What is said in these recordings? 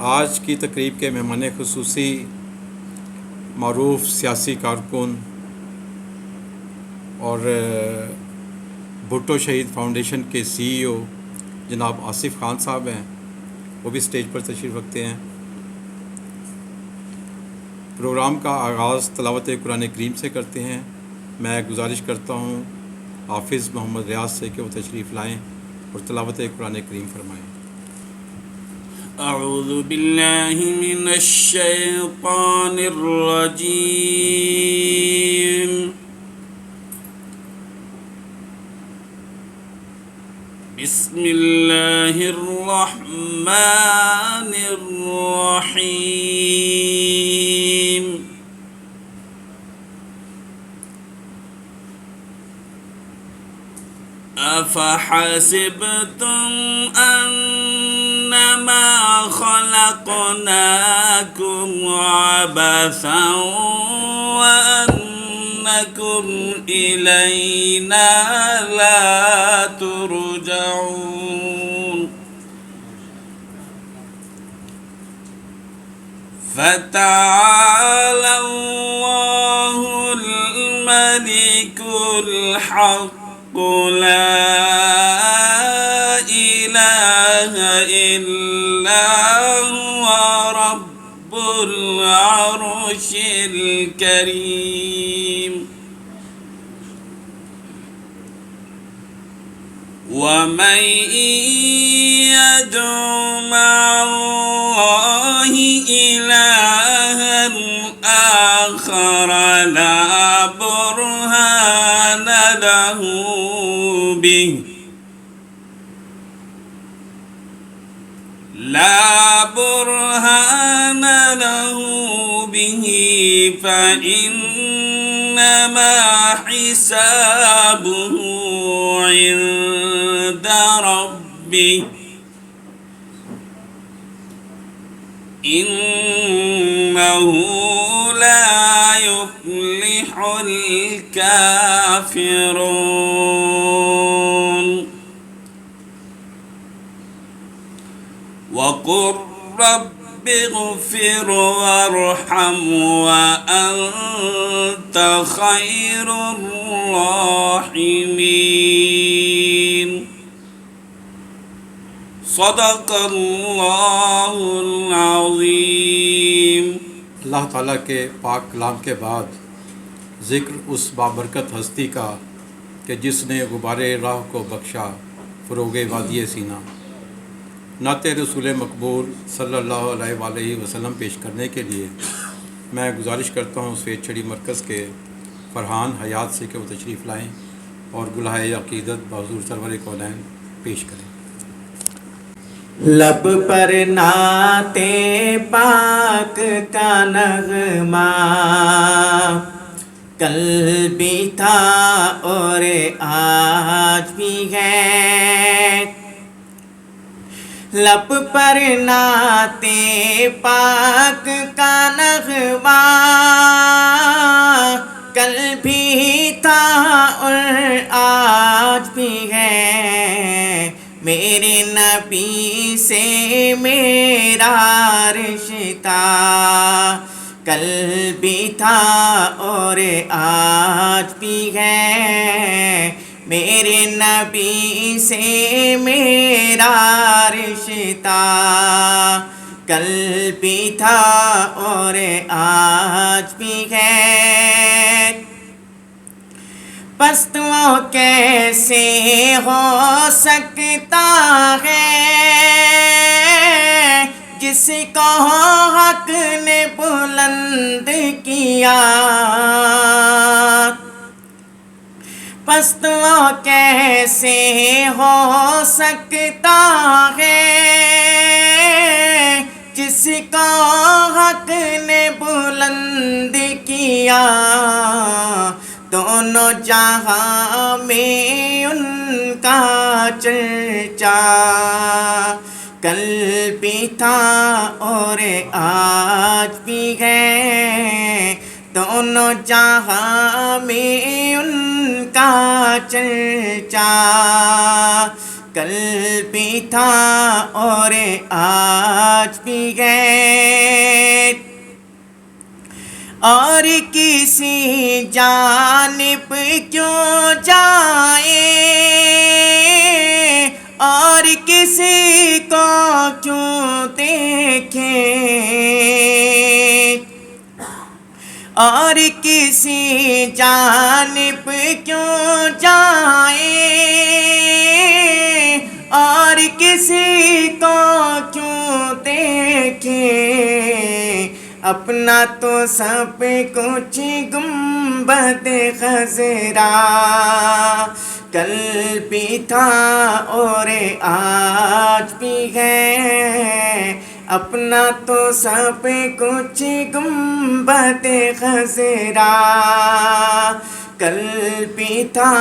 آج کی تقریب کے مہمان خصوصی معروف سیاسی کارکن اور بھٹو شہید فاؤنڈیشن کے CEO جناب آصف خان صاحب ہیں، وہ بھی اسٹیج پر تشریف رکھتے ہیں۔ پروگرام کا آغاز تلاوت قرآن کریم سے کرتے ہیں۔ میں گزارش کرتا ہوں حافظ محمد ریاض سے کہ وہ تشریف لائیں اور تلاوت قرآن کریم فرمائیں۔ اعوذ باللہ من الشیطان الرجیم بسم اللہ الرحمن الرحیم افحسبتم انما خلقناكم عبثا وانکم الینا لا ترجعون فتعالى الله الملك الحق لا إله إلا هو رب العرش الكريم ومن يدع مع الله إلها آخر لا برهان له به فإنما حسابه عند ربه إنه لا يفلح الكافرون وقل رب اغفر وارحم وأنت خير الراحمين صدق اللہ العظیم۔ اللہ تعالیٰ کے پاک کلام کے بعد ذکر اس بابرکت ہستی کا کہ جس نے غبار راہ کو بخشا فروغ وادی سینہ۔ نعت رسول مقبول صلی اللہ علیہ وآلہ وسلم پیش کرنے کے لیے میں گزارش کرتا ہوں سویت چھڑی مرکز کے فرحان حیات سے کہ وہ تشریف لائیں اور گلہائے عقیدت بحضور سرور کونین پیش کریں۔ لب پر نعت پاک کا نغمہ کل بھی تھا اور آج بھی ہے، لب پر نعت پاک کا نغمہ کل بھی تھا اور آج بھی ہے، میرے نبی سے میرا رشتہ کل بھی تھا اور آج بھی ہے، میرے نبی سے میرا رشتہ کل بھی تھا اور آج بھی ہے، پست وہ کیسے ہو سکتا ہے جس کو حق نے بلند کیا، پست وہ کیسے ہو سکتا ہے جس کو حق نے بلند کیا، دونوں جہاں میں ان کا چرچا کل بھی تھا اور آج بھی ہے، دونوں جہاں میں ان کا چرچا کل بھی تھا اور آج بھی ہے، اور کسی جانب کیوں جائے، اور کسی کو کیوں دیکھیں، اور کسی جانب کیوں جائے، اور کسی کو کیوں دیکھیں، اپنا تو سب کچھ گنبد خضرا کل بھی تھا اور آج بھی ہے، اپنا تو سب کچھ گنبد خضرا کل بھی تھا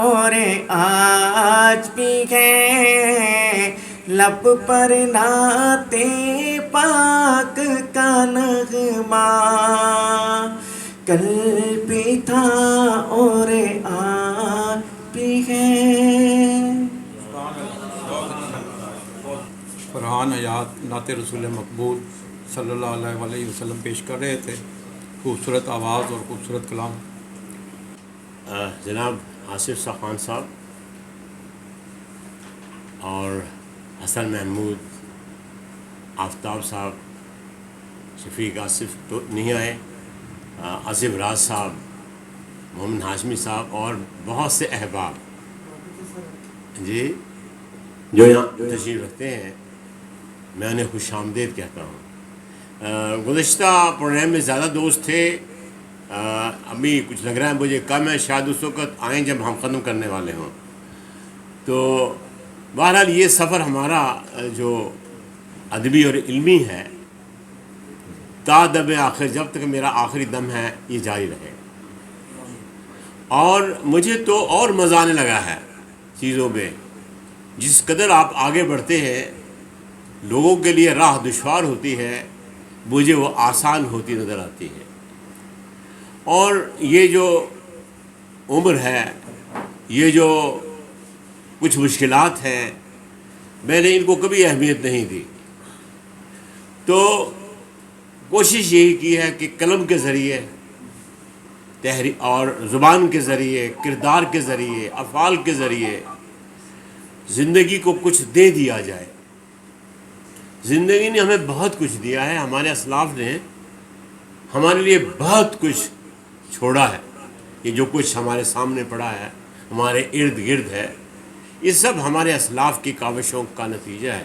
اور آج بھی ہے، لب پر نعت پاک کا نغمہ کل بھی تھا اور آج بھی ہے۔ فرحان حیات نعت رسول مقبول صلی اللہ علیہ وآلہ وسلم پیش کر رہے تھے، خوبصورت آواز اور خوبصورت کلام۔ جناب آصف خان صاحب اور حسن محمود، آفتاب صاحب، شفیق آصف تو نہیں آئے، آصف راز صاحب، محمد ہاشمی صاحب اور بہت سے احباب جی جو یہاں تشریف رکھتے ہیں، میں انہیں خوش آمدید کہتا ہوں۔ گزشتہ پروگرام میں زیادہ دوست تھے، ابھی کچھ لگ رہا ہے مجھے کم ہے، شاید اس وقت آئیں جب ہم ختم کرنے والے ہوں۔ تو بہرحال یہ سفر ہمارا جو ادبی اور علمی ہے تا دم آخر، جب تک میرا آخری دم ہے یہ جاری رہے، اور مجھے تو اور مزہ آنے لگا ہے چیزوں میں۔ جس قدر آپ آگے بڑھتے ہیں، لوگوں کے لیے راہ دشوار ہوتی ہے، مجھے وہ آسان ہوتی نظر آتی ہے۔ اور یہ جو عمر ہے، یہ جو کچھ مشکلات ہیں، میں نے ان کو کبھی اہمیت نہیں دی، تو کوشش یہی کی ہے کہ قلم کے ذریعے اور زبان کے ذریعے، کردار کے ذریعے، افعال کے ذریعے زندگی کو کچھ دے دیا جائے۔ زندگی نے ہمیں بہت کچھ دیا ہے، ہمارے اسلاف نے ہمارے لیے بہت کچھ چھوڑا ہے۔ یہ جو کچھ ہمارے سامنے پڑا ہے، ہمارے ارد گرد ہے، یہ سب ہمارے اسلاف کی کاوشوں کا نتیجہ ہے،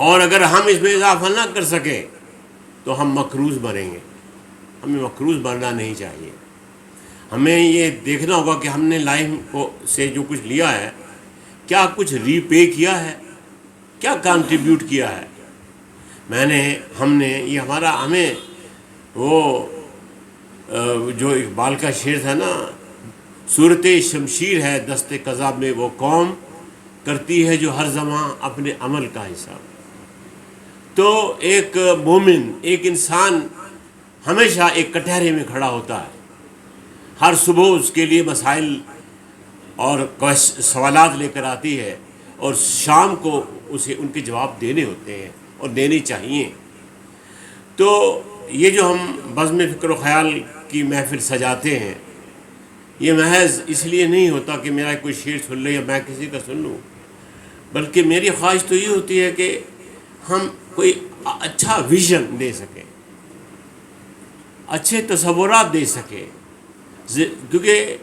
اور اگر ہم اس میں اضافہ نہ کر سکیں تو ہم مکروز بنیں گے۔ ہمیں مکروز بننا نہیں چاہیے۔ ہمیں یہ دیکھنا ہوگا کہ ہم نے لائف کو سے جو کچھ لیا ہے، کیا کچھ ری پے کیا ہے، کیا کنٹریبیوٹ کیا ہے۔ ہم نے یہ ہمیں وہ جو اقبال کا شعر تھا نا، صورت شمشیر ہے دست قضا میں وہ قوم، کرتی ہے جو ہر زمان اپنے عمل کا حساب۔ تو ایک مومن، ایک انسان ہمیشہ ایک کٹہرے میں کھڑا ہوتا ہے، ہر صبح اس کے لیے مسائل اور سوالات لے کر آتی ہے، اور شام کو اسے ان کے جواب دینے ہوتے ہیں اور دینے چاہیے۔ تو یہ جو ہم بزم فکر و خیال کی محفل سجاتے ہیں، یہ محض اس لیے نہیں ہوتا کہ میرا کوئی شعر سن لے یا میں کسی کا سن لوں، بلکہ میری خواہش تو یہ ہوتی ہے کہ ہم کوئی اچھا ویژن دے سکیں، اچھے تصورات دے سکیں، کیونکہ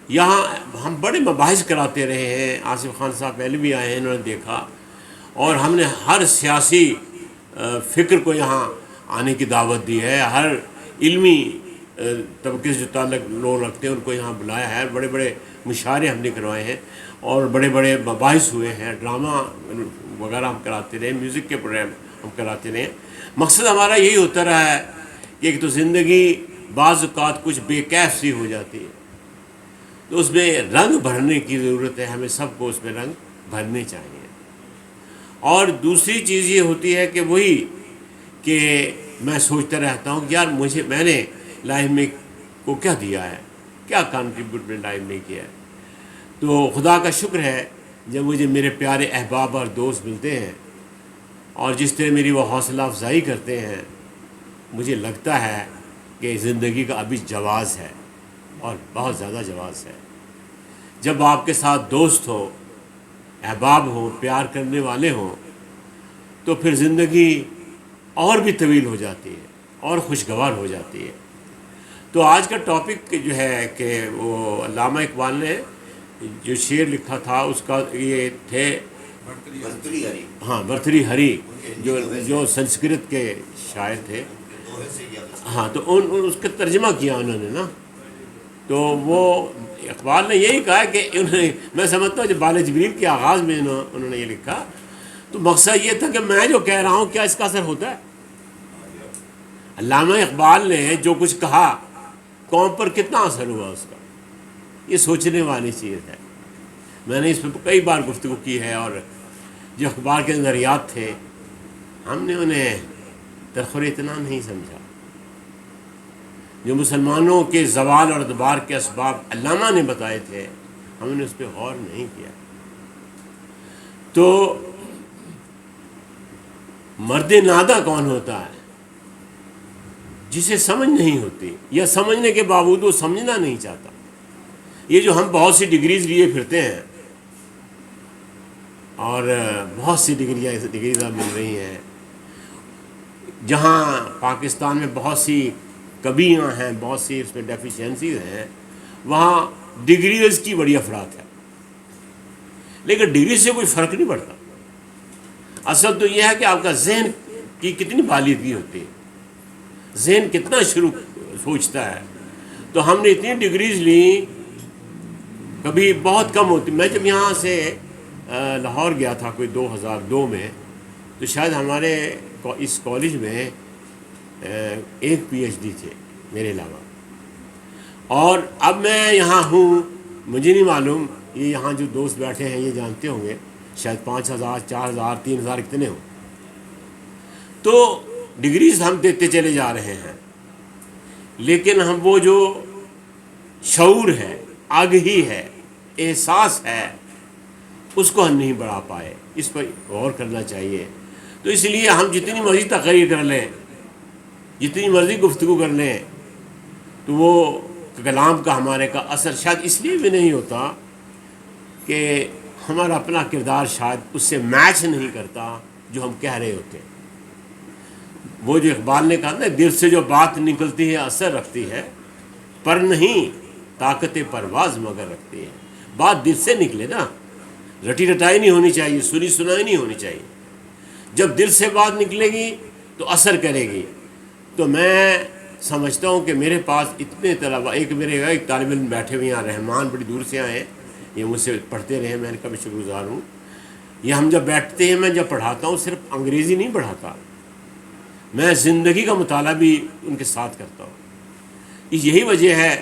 یہاں ہم بڑے مباحث کراتے رہے ہیں۔ آصف خان صاحب پہلے بھی آئے ہیں، انہوں نے دیکھا، اور ہم نے ہر سیاسی فکر کو یہاں آنے کی دعوت دی ہے، ہر علمی طبقے سے جو تعلق لوگ رکھتے ہیں ان کو یہاں بلایا ہے، بڑے بڑے مشاعرے ہم نے کروائے ہیں، اور بڑے بڑے مباحث ہوئے ہیں، ڈرامہ وغیرہ ہم کراتے رہے، میوزک کے پروگرام ہم کراتے رہے۔ مقصد ہمارا یہی ہوتا رہا ہے کہ ایک تو زندگی بعض اوقات کچھ بے کیف سی ہو جاتی ہے، تو اس میں رنگ بھرنے کی ضرورت ہے، ہمیں سب کو اس میں رنگ بھرنے چاہیے۔ اور دوسری چیز یہ ہوتی ہے کہ وہی کہ میں سوچتا رہتا ہوں کہ یار میں نے لائف میں کو کیا دیا ہے، کیا کنٹریبیوٹ میں لائف میں کیا ہے۔ تو خدا کا شکر ہے جب مجھے میرے پیارے احباب اور دوست ملتے ہیں اور جس طرح میری وہ حوصلہ افزائی کرتے ہیں، مجھے لگتا ہے کہ زندگی کا ابھی جواز ہے اور بہت زیادہ جواز ہے۔ جب آپ کے ساتھ دوست ہو، احباب ہوں، پیار کرنے والے ہوں، تو پھر زندگی اور بھی طویل ہو جاتی ہے اور خوشگوار ہو جاتی ہے۔ تو آج کا ٹاپک جو ہے کہ وہ علامہ اقبال نے جو شعر لکھا تھا اس کا یہ تھے ہاں بھرتری ہری، جو سنسکرت کے شاعر تھے۔ ہاں تو اس کا ترجمہ کیا انہوں نے نا، تو وہ اقبال نے یہی کہا کہ میں سمجھتا ہوں جب بال جبریل کے آغاز میں انہوں نے یہ لکھا تو مقصد یہ تھا کہ میں جو کہہ رہا ہوں کیا اس کا اثر ہوتا ہے۔ علامہ اقبال نے جو کچھ کہا قوم پر کتنا اثر ہوا اس کا، یہ سوچنے والی چیز ہے۔ میں نے اس پہ کئی بار گفتگو کی ہے، اور جو اقبال کے نظریات تھے ہم نے انہیں ترخور اتنا نہیں سمجھا۔ جو مسلمانوں کے زوال اور ادبار کے اسباب علامہ نے بتائے تھے ہم نے اس پہ غور نہیں کیا۔ تو مرد نادہ کون ہوتا ہے؟ جسے سمجھ نہیں ہوتی، یا سمجھنے کے باوجود وہ سمجھنا نہیں چاہتا۔ یہ جو ہم بہت سی ڈگریز لیے پھرتے ہیں اور بہت سی ڈگریز اب مل رہی ہیں، جہاں پاکستان میں بہت سی کمیاں ہیں، بہت سی اس میں ڈیفیشنسیز ہیں، وہاں ڈگریز کی بڑی افراد ہے، لیکن ڈگری سے کوئی فرق نہیں پڑتا۔ اصل تو یہ ہے کہ آپ کا ذہن کی کتنی بالغی ہوتی ہے، ذہن کتنا شروع سوچتا ہے۔ تو ہم نے اتنی ڈگریز لی، کبھی بہت کم ہوتی۔ میں جب یہاں سے لاہور گیا تھا کوئی 2002 میں، تو شاید ہمارے اس کالج میں ایک پی ایچ ڈی تھے میرے علاوہ، اور اب میں یہاں ہوں، مجھے نہیں معلوم یہ یہاں جو دوست بیٹھے ہیں یہ جانتے ہوں گے، شاید 5000 4000 3000 کتنے ہوں۔ تو ڈگریز ہم دیتے چلے جا رہے ہیں، لیکن ہم وہ جو شعور ہے، آگہی ہے، احساس ہے، اس کو ہم نہیں بڑھا پائے۔ اس پر غور کرنا چاہیے۔ تو اس لیے ہم جتنی مرضی تقریر کر لیں، جتنی مرضی گفتگو کر لیں، تو وہ کلام کا ہمارے کا اثر شاید اس لیے بھی نہیں ہوتا کہ ہمارا اپنا کردار شاید اس سے میچ نہیں کرتا جو ہم کہہ رہے ہوتے ہیں۔ وہ جو اقبال نے کہا نا، دل سے جو بات نکلتی ہے اثر رکھتی ہے، پر نہیں طاقت پرواز مگر رکھتی ہے۔ بات دل سے نکلے نا، رٹی رٹائی نہیں ہونی چاہیے، سنی سنائی نہیں ہونی چاہیے۔ جب دل سے بات نکلے گی تو اثر کرے گی۔ تو میں سمجھتا ہوں کہ میرے پاس اتنے طلباء، ایک طالب علم بیٹھے ہوئے ہیں رحمان، بڑی دور سے آئے ہیں، یہ مجھ سے پڑھتے رہے، میں ان کا بھی شکر گزار ہوں۔ یہ ہم جب بیٹھتے ہیں، میں جب پڑھاتا ہوں صرف انگریزی نہیں پڑھاتا، میں زندگی کا مطالعہ بھی ان کے ساتھ کرتا ہوں۔ یہی وجہ ہے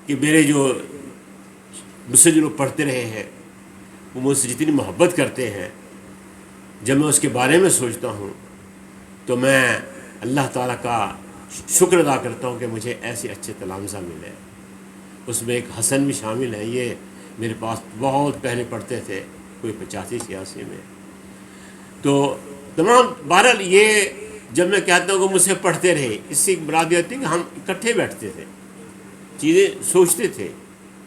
کہ میرے جو مجھ سے جو لوگ پڑھتے رہے ہیں وہ مجھ سے جتنی محبت کرتے ہیں، جب میں اس کے بارے میں سوچتا ہوں تو میں اللہ تعالیٰ کا شکر ادا کرتا ہوں کہ مجھے ایسے اچھے تلامذہ ملے۔ اس میں ایک حسن بھی شامل ہے، یہ میرے پاس بہت پہلے پڑھتے تھے، کوئی 85-86 میں۔ تو تمام بہرحال یہ جب میں کہتا ہوں کہ مجھ سے پڑھتے رہے، اس سے ایک مراد یہ ہوتی ہے کہ ہم اکٹھے بیٹھتے تھے، چیزیں سوچتے تھے،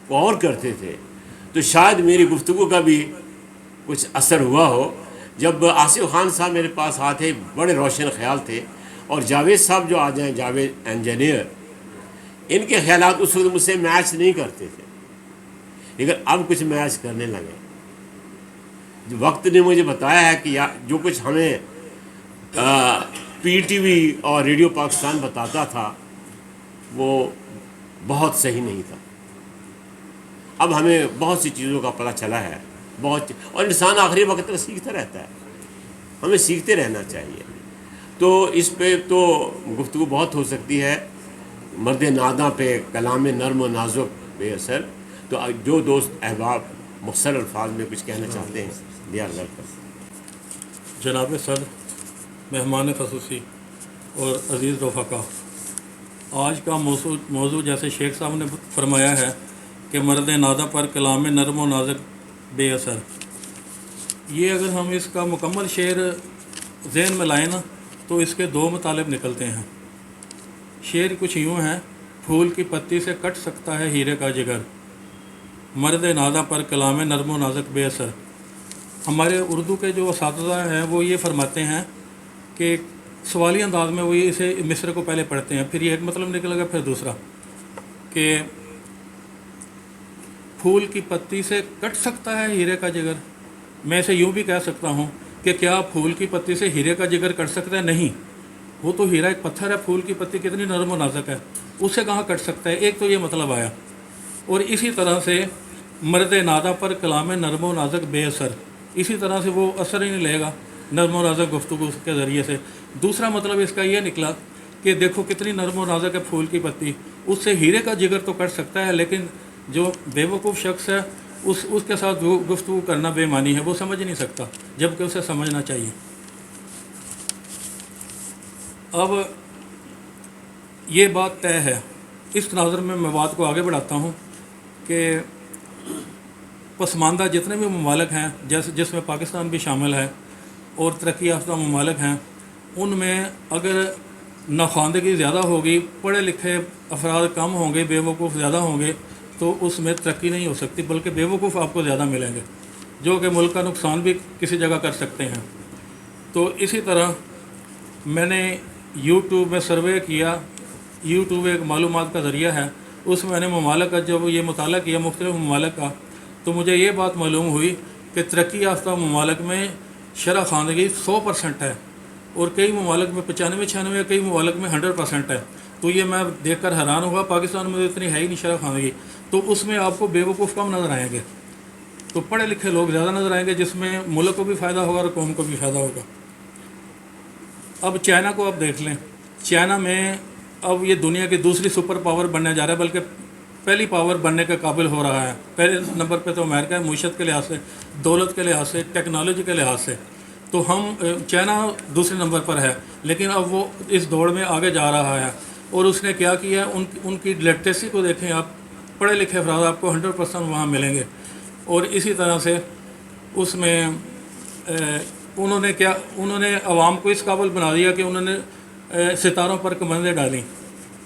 غور کرتے تھے۔ تو شاید میری گفتگو کا بھی کچھ اثر ہوا ہو۔ جب آصف خان صاحب میرے پاس آتے، بڑے روشن خیال تھے، اور جاوید صاحب جو آ جائیں، جاوید انجینئر، ان کے خیالات اس وقت مجھ سے میچ نہیں کرتے تھے، لیکن اب کچھ میچ کرنے لگے۔ وقت نے مجھے بتایا ہے کہ جو کچھ ہمیں پی ٹی وی اور ریڈیو پاکستان بتاتا تھا وہ بہت صحیح نہیں تھا۔ اب ہمیں بہت سی چیزوں کا پتہ چلا ہے، اور انسان آخری وقت تک سیکھتا رہتا ہے، ہمیں سیکھتے رہنا چاہیے۔ تو اس پہ تو گفتگو بہت ہو سکتی ہے، مرد ناداں پہ کلام نرم و نازک بے اثر۔ تو جو دوست احباب مختصر الفاظ میں کچھ کہنا چاہتے ہیں، دیار ویلکم۔ جناب صدر، مہمان خصوصی اور عزیز رفقا، آج کا موضوع جیسے شیخ صاحب نے فرمایا ہے کہ مرد نادہ پر کلام نرم و نازک بے اثر۔ یہ اگر ہم اس کا مکمل شعر ذہن میں لائیں نا تو اس کے 2 مطالب نکلتے ہیں۔ شعر کچھ یوں ہیں: پھول کی پتی سے کٹ سکتا ہے ہیرے کا جگر، مرد نازا پر کلام نرم و نازک بے اثر۔ ہمارے اردو کے جو اساتذہ ہیں وہ یہ فرماتے ہیں کہ سوالی انداز میں وہ اسے مصرع کو پہلے پڑھتے ہیں، پھر یہ ایک مطلب نکلے گا، پھر دوسرا کہ پھول کی پتی سے کٹ سکتا ہے ہیرے کا جگر۔ میں اسے یوں بھی کہہ سکتا ہوں کہ کیا پھول کی پتی سے ہیرے کا جگر کٹ سکتا ہے؟ نہیں، وہ تو ہیرا ایک پتھر ہے، پھول کی پتی کتنی نرم و نازک ہے، اس سے کہاں کٹ سکتا ہے؟ ایک تو یہ مطلب آیا۔ اور اسی طرح سے مرد نادا پر کلام نرم و نازک بے اثر، اسی طرح سے وہ اثر ہی نہیں لے گا نرم و نازک گفتگو کے ذریعے سے۔ دوسرا مطلب اس کا یہ نکلا کہ دیکھو کتنی نرم و نازک ہے پھول کی پتی، اس سے ہیرے کا جگر تو کٹ سکتا ہے، لیکن جو بے وقوف شخص ہے اس کے ساتھ گفتگو کرنا بے معنی ہے، وہ سمجھ نہیں سکتا، جبکہ اسے سمجھنا چاہیے۔ اب یہ بات طے ہے، اس تناظر میں بات کو آگے بڑھاتا ہوں کہ پسماندہ جتنے بھی ممالک ہیں، جس میں پاکستان بھی شامل ہے، اور ترقی یافتہ ممالک ہیں، ان میں اگر ناخواندگی زیادہ ہوگی، پڑھے لکھے افراد کم ہوں گے، بے وقوف زیادہ ہوں گے، تو اس میں ترقی نہیں ہو سکتی، بلکہ بے وقوف آپ کو زیادہ ملیں گے، جو کہ ملک کا نقصان بھی کسی جگہ کر سکتے ہیں۔ تو اسی طرح میں نے یوٹیوب میں سروے کیا، یوٹیوب ایک معلومات کا ذریعہ ہے، اس میں نے ممالک کا جب یہ مطالعہ کیا مختلف ممالک کا، تو مجھے یہ بات معلوم ہوئی کہ ترقی یافتہ ممالک میں شرح خواندگی 100% ہے، اور کئی ممالک میں 95-96، کئی ممالک میں 100% ہے۔ تو یہ میں دیکھ کر حیران ہوا، پاکستان میں تو اتنی ہے ہی نہیں شرح خواندگی، تو اس میں آپ کو بے وقوف کم نظر آئیں گے، تو پڑھے لکھے لوگ زیادہ نظر آئیں گے، جس میں ملک کو بھی فائدہ ہوگا اور قوم کو بھی فائدہ ہوگا۔ اب چائنا کو آپ دیکھ لیں، چائنا میں اب یہ دنیا کی دوسری سپر پاور بننے جا رہا ہے، بلکہ پہلی پاور بننے کے قابل ہو رہا ہے۔ پہلے نمبر پہ تو امریکہ ہے، معیشت کے لحاظ سے، دولت کے لحاظ سے، ٹیکنالوجی کے لحاظ سے، تو چائنا دوسرے نمبر پر ہے، لیکن اب وہ اس دوڑ میں آگے جا رہا ہے۔ اور اس نے کیا کیا، ان کی لٹریسی کو دیکھیں آپ، پڑھے لکھے افراد آپ کو 100% وہاں ملیں گے۔ اور اسی طرح سے اس میں انہوں نے عوام کو اس قابل بنا دیا کہ انہوں نے ستاروں پر کمندیں ڈالیں،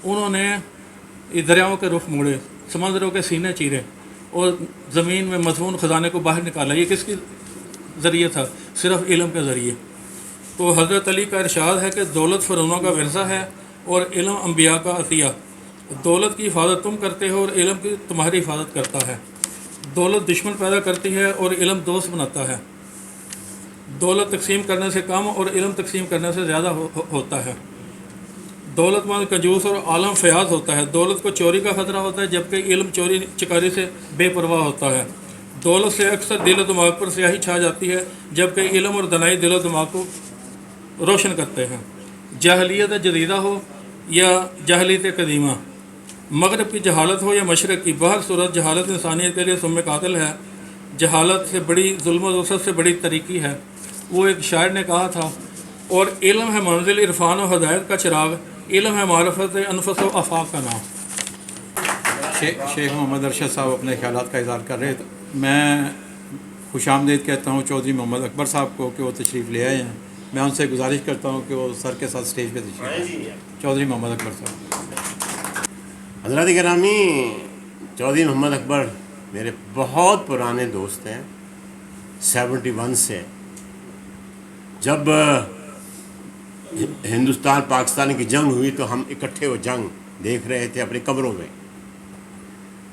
انہوں نے دریاؤں کے رخ موڑے، سمندروں کے سینے چیرے، اور زمین میں مدفون خزانے کو باہر نکالا۔ یہ کس کے ذریعے تھا؟ صرف علم کے ذریعے۔ تو حضرت علی کا ارشاد ہے کہ دولت فرعونوں کا ورثہ ہے اور علم انبیاء کا عطیہ۔ دولت کی حفاظت تم کرتے ہو اور علم کی تمہاری حفاظت کرتا ہے۔ دولت دشمن پیدا کرتی ہے اور علم دوست بناتا ہے۔ دولت تقسیم کرنے سے کم اور علم تقسیم کرنے سے زیادہ ہوتا ہے۔ دولت مند کنجوس اور عالم فیاض ہوتا ہے۔ دولت کو چوری کا خطرہ ہوتا ہے، جبکہ علم چوری چکاری سے بے پرواہ ہوتا ہے۔ دولت سے اکثر دل و دماغ پر سیاہی چھا جاتی ہے، جبکہ علم اور دانائی دل و دماغ کو روشن کرتے ہیں۔ جاہلیت جدیدہ ہو یا جاہلیت قدیمہ، مغرب کی جہالت ہو یا مشرق کی، بہر صورت جہالت انسانیت کے لیے سم قاتل ہے۔ جہالت سے بڑی ظلم و وسعت سے بڑی تاریکی ہے۔ وہ ایک شاعر نے کہا تھا، اور علم ہے منزل عرفان و ہدایت کا چراغ، علم ہے معرفت انفس و آفاق کا نام۔ شیخ محمد ارشد صاحب اپنے خیالات کا اظہار کر رہے تھے۔ میں خوش آمدید کہتا ہوں چودھری محمد اکبر صاحب کو کہ وہ تشریف لے آئے ہیں۔ میں ان سے گزارش کرتا ہوں کہ وہ سر کے ساتھ اسٹیج پہ تشریف لیں۔ چودھری محمد اکبر صاحب۔ حضرات گرامی، چودھری محمد اکبر میرے بہت پرانے دوست ہیں، 71 سے، جب ہندوستان پاکستان کی جنگ ہوئی تو ہم اکٹھے وہ جنگ دیکھ رہے تھے اپنے کمروں میں۔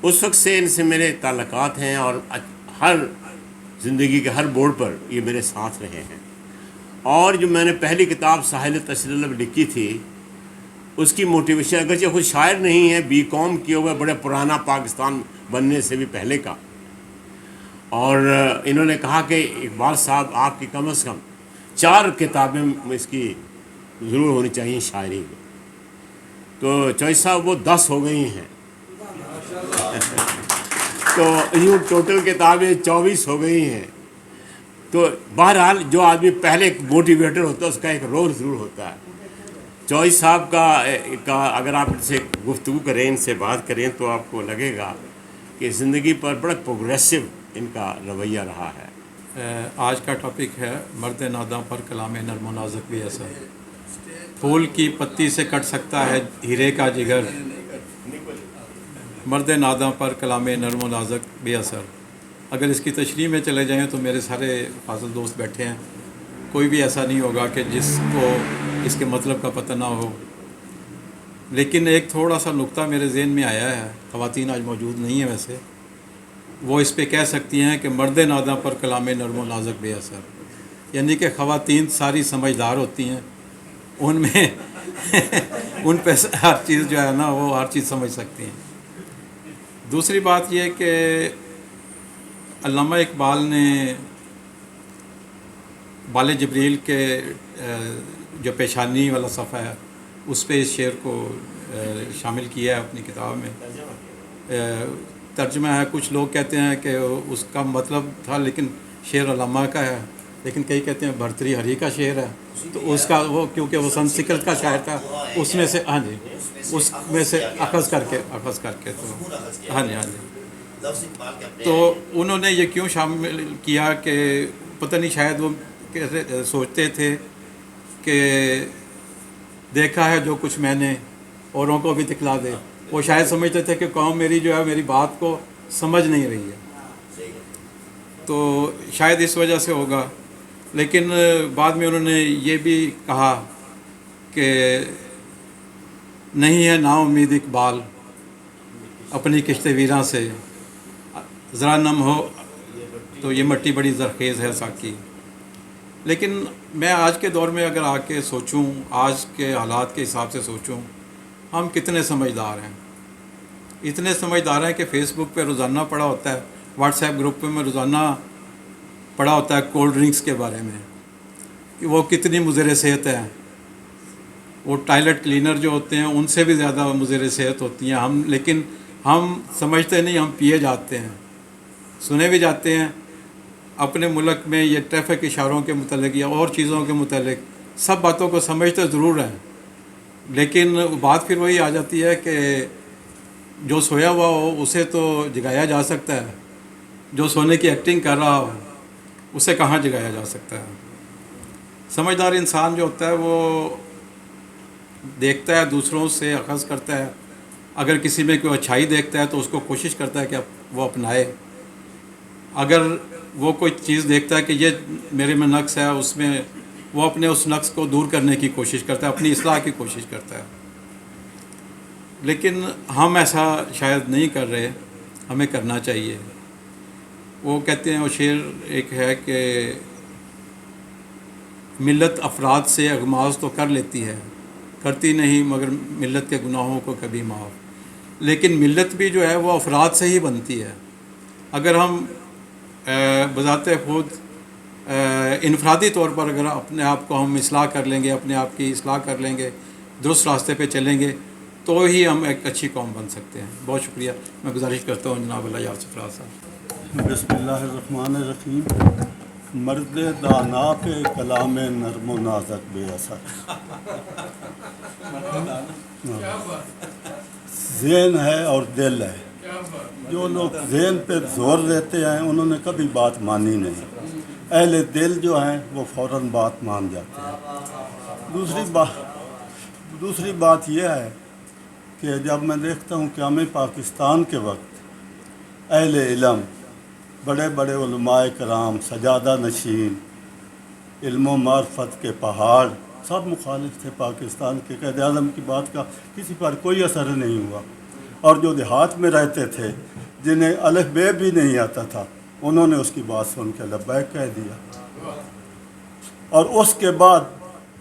اس وقت سے ان سے میرے تعلقات ہیں، اور ہر زندگی کے ہر موڑ پر یہ میرے ساتھ رہے ہیں۔ اور جو میں نے پہلی کتاب ساحل تشریف لکھی تھی، اس کی موٹیویشن، اگرچہ خود شاعر نہیں ہے، BCom کیا ہوا، بڑے پرانا پاکستان بننے سے بھی پہلے کا، اور انہوں نے کہا کہ اقبال صاحب آپ کی کم از کم 4 کتابیں اس کی ضرور ہونی چاہیے شاعری کی۔ تو چوہدری صاحب وہ 10 ہو گئی ہیں، تو یوں ٹوٹل کتابیں 24 ہو گئی ہیں۔ تو بہرحال جو آدمی پہلے موٹیویٹر ہوتا ہے اس کا ایک رول ضرور ہوتا ہے۔ چوہدری صاحب کا اگر آپ ان سے گفتگو کریں، ان سے بات کریں، تو آپ کو لگے گا کہ زندگی پر بڑا پروگریسو ان کا رویہ رہا ہے۔ آج کا ٹاپک ہے مرد ناداں پر کلام نرم و نازک بے اثر۔ پھول کی پتی سے کٹ سکتا ہے ہیرے کا جگر، مرد ناداں پر کلام نرم و نازک بے اثر۔ اگر اس کی تشریح میں چلے جائیں تو میرے سارے فاضل دوست بیٹھے ہیں، کوئی بھی ایسا نہیں ہوگا کہ جس کو اس کے مطلب کا پتہ نہ ہو، لیکن ایک تھوڑا سا نقطہ میرے ذہن میں آیا ہے، خواتین آج موجود نہیں ہیں ویسے، وہ اس پہ کہہ سکتی ہیں کہ مرد ناداں پر کلام نرم و نازک بے اثر، یعنی کہ خواتین ساری سمجھدار ہوتی ہیں، ان میں ان پہ ہر چیز جو ہے نا وہ ہر چیز سمجھ سکتی ہیں۔ دوسری بات یہ کہ علامہ اقبال نے بال جبریل کے جو پیشانی والا صفحہ ہے اس پہ اس شعر کو شامل کیا ہے اپنی کتاب میں۔ ترجمہ ہے، کچھ لوگ کہتے ہیں کہ اس کا مطلب تھا لیکن شعر علامہ کا ہے، لیکن کئی کہتے ہیں بھرتری ہری کا شعر ہے، تو اس کا وہ کیونکہ وہ سنسکرت کا شاعر تھا اس میں سے، ہاں جی، اس میں سے اخذ کر کے تو ہاں جی تو انہوں نے یہ کیوں شامل کیا کہ پتہ نہیں، شاید وہ کیسے سوچتے تھے کہ دیکھا ہے جو کچھ میں نے اوروں کو بھی دکھلا دے، وہ شاید سمجھتے تھے کہ قوم میری جو ہے میری بات کو سمجھ نہیں رہی ہے، تو شاید اس وجہ سے ہوگا۔ لیکن بعد میں انہوں نے یہ بھی کہا کہ نہیں ہے نا امید اقبال اپنی کشت ویراں سے، ذرا نم ہو تو یہ مٹی بڑی زرخیز ہے ساکی۔ لیکن میں آج کے دور میں اگر آ کے سوچوں، آج کے حالات کے حساب سے سوچوں، ہم کتنے سمجھدار ہیں، اتنے سمجھدار ہیں کہ فیس بک پہ روزانہ پڑھا ہوتا ہے، واٹس ایپ گروپ میں روزانہ پڑھا ہوتا ہے کولڈ ڈرنکس کے بارے میں کہ وہ کتنی مضر صحت ہے، وہ ٹائلٹ کلینر جو ہوتے ہیں ان سے بھی زیادہ مضر صحت ہوتی ہیں، لیکن ہم سمجھتے نہیں، ہم پیے جاتے ہیں، سنے بھی جاتے ہیں۔ اپنے ملک میں یہ ٹریفک اشاروں کے متعلق یا اور چیزوں کے متعلق سب باتوں کو سمجھتے ضرور ہیں، لیکن بات پھر وہی آ جاتی ہے کہ جو سویا ہوا ہو اسے تو جگایا جا سکتا ہے، جو سونے کی ایکٹنگ کر رہا ہو اسے کہاں جگایا جا سکتا ہے۔ سمجھدار انسان جو ہوتا ہے وہ دیکھتا ہے، دوسروں سے اخذ کرتا ہے، اگر کسی میں کوئی اچھائی دیکھتا ہے تو اس کو کوشش کرتا ہے کہ وہ اپنائے، اگر وہ کوئی چیز دیکھتا ہے کہ یہ میرے میں نقص ہے، اس میں وہ اپنے اس نقص کو دور کرنے کی کوشش کرتا ہے، اپنی اصلاح کی کوشش کرتا ہے۔ لیکن ہم ایسا شاید نہیں کر رہے، ہمیں کرنا چاہیے۔ وہ کہتے ہیں، وہ شعر ایک ہے کہ ملت افراد سے اغماض تو کر لیتی ہے، کرتی نہیں مگر ملت کے گناہوں کو کبھی معاف، لیکن ملت بھی جو ہے وہ افراد سے ہی بنتی ہے۔ اگر ہم بذات خود انفرادی طور پر اگر اپنے آپ کو ہم اصلاح کر لیں گے، اپنے آپ کی اصلاح کر لیں گے، درست راستے پہ چلیں گے، تو ہی ہم ایک اچھی قوم بن سکتے ہیں۔ بہت شکریہ، میں گزارش کرتا ہوں جناب اللہ یاسف راز صاحب۔ بسم اللہ الرحمن الرحیم۔ مرد دانا پہ کلام نرم و نازک بے اثر۔ ذہن ہے اور دل ہے، جو لوگ ذہن پہ زور دیتے ہیں انہوں نے کبھی بات مانی نہیں، اہل دل جو ہیں وہ فوراً بات مان جاتے ہیں۔ دوسری بات یہ ہے کہ جب میں دیکھتا ہوں کہ ہمیں پاکستان کے وقت اہل علم، بڑے بڑے علماء کرام، سجادہ نشین، علم و معرفت کے پہاڑ، سب مخالف تھے پاکستان کے قائد اعظم کی بات کا کسی پر کوئی اثر نہیں ہوا، اور جو دیہات میں رہتے تھے جنہیں الف بے بھی نہیں آتا تھا انہوں نے اس کی بات سن کے لبیک کہہ دیا، اور اس کے بعد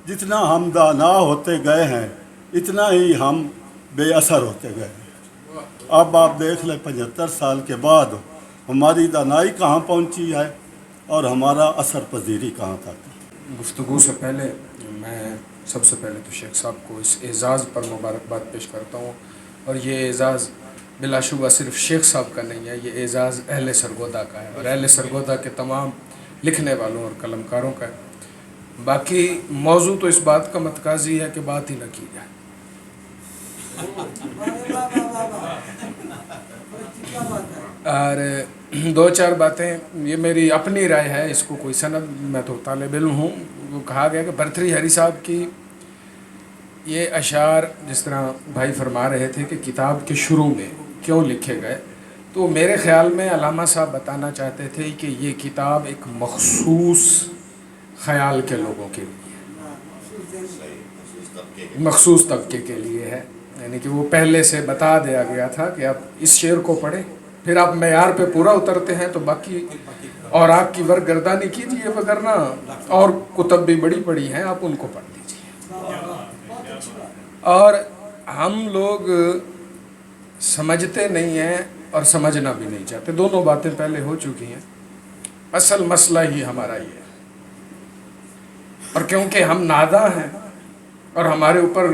جتنا ہم دانا ہوتے گئے ہیں اتنا ہی ہم بے اثر ہوتے گئے ہیں۔ اب آپ دیکھ لیں 75 سال کے بعد ہماری دانائی کہاں پہنچی ہے اور ہمارا اثر پذیری کہاں تک۔ گفتگو سے پہلے میں سب سے پہلے تو شیخ صاحب کو اس اعزاز پر مبارکباد پیش کرتا ہوں، اور یہ اعزاز بلا شبہ صرف شیخ صاحب کا نہیں ہے، یہ اعزاز اہل سرگودا کا ہے اور اہل سرگودا کے تمام لکھنے والوں اور قلمکاروں کا ہے۔ باقی موضوع تو اس بات کا متقاضی ہے کہ بات ہی نہ کی جائے۔ اور دو چار باتیں، یہ میری اپنی رائے ہے، اس کو کوئی سند، میں تو طالب علم ہوں. وہ کہا گیا کہ بھرتری ہری صاحب کی یہ اشعار جس طرح بھائی فرما رہے تھے کہ کتاب کے شروع میں کیوں لکھے گئے، تو میرے خیال میں علامہ صاحب بتانا چاہتے تھے کہ یہ کتاب ایک مخصوص خیال کے لوگوں کے لیے، مخصوص طبقے کے لیے ہے. یعنی کہ وہ پہلے سے بتا دیا گیا تھا کہ آپ اس شعر کو پڑھیں، پھر آپ معیار پہ پورا اترتے ہیں تو باقی اور آپ کی ورگردانی کیجیے، وگرنہ اور کتب بھی بڑی پڑی ہیں، آپ ان کو پڑھ لیجیے. اور ہم لوگ سمجھتے نہیں ہیں اور سمجھنا بھی نہیں چاہتے، دونوں باتیں پہلے ہو چکی ہیں. اصل مسئلہ ہی ہمارا یہ ہے، اور کیونکہ ہم ناداں ہیں اور ہمارے اوپر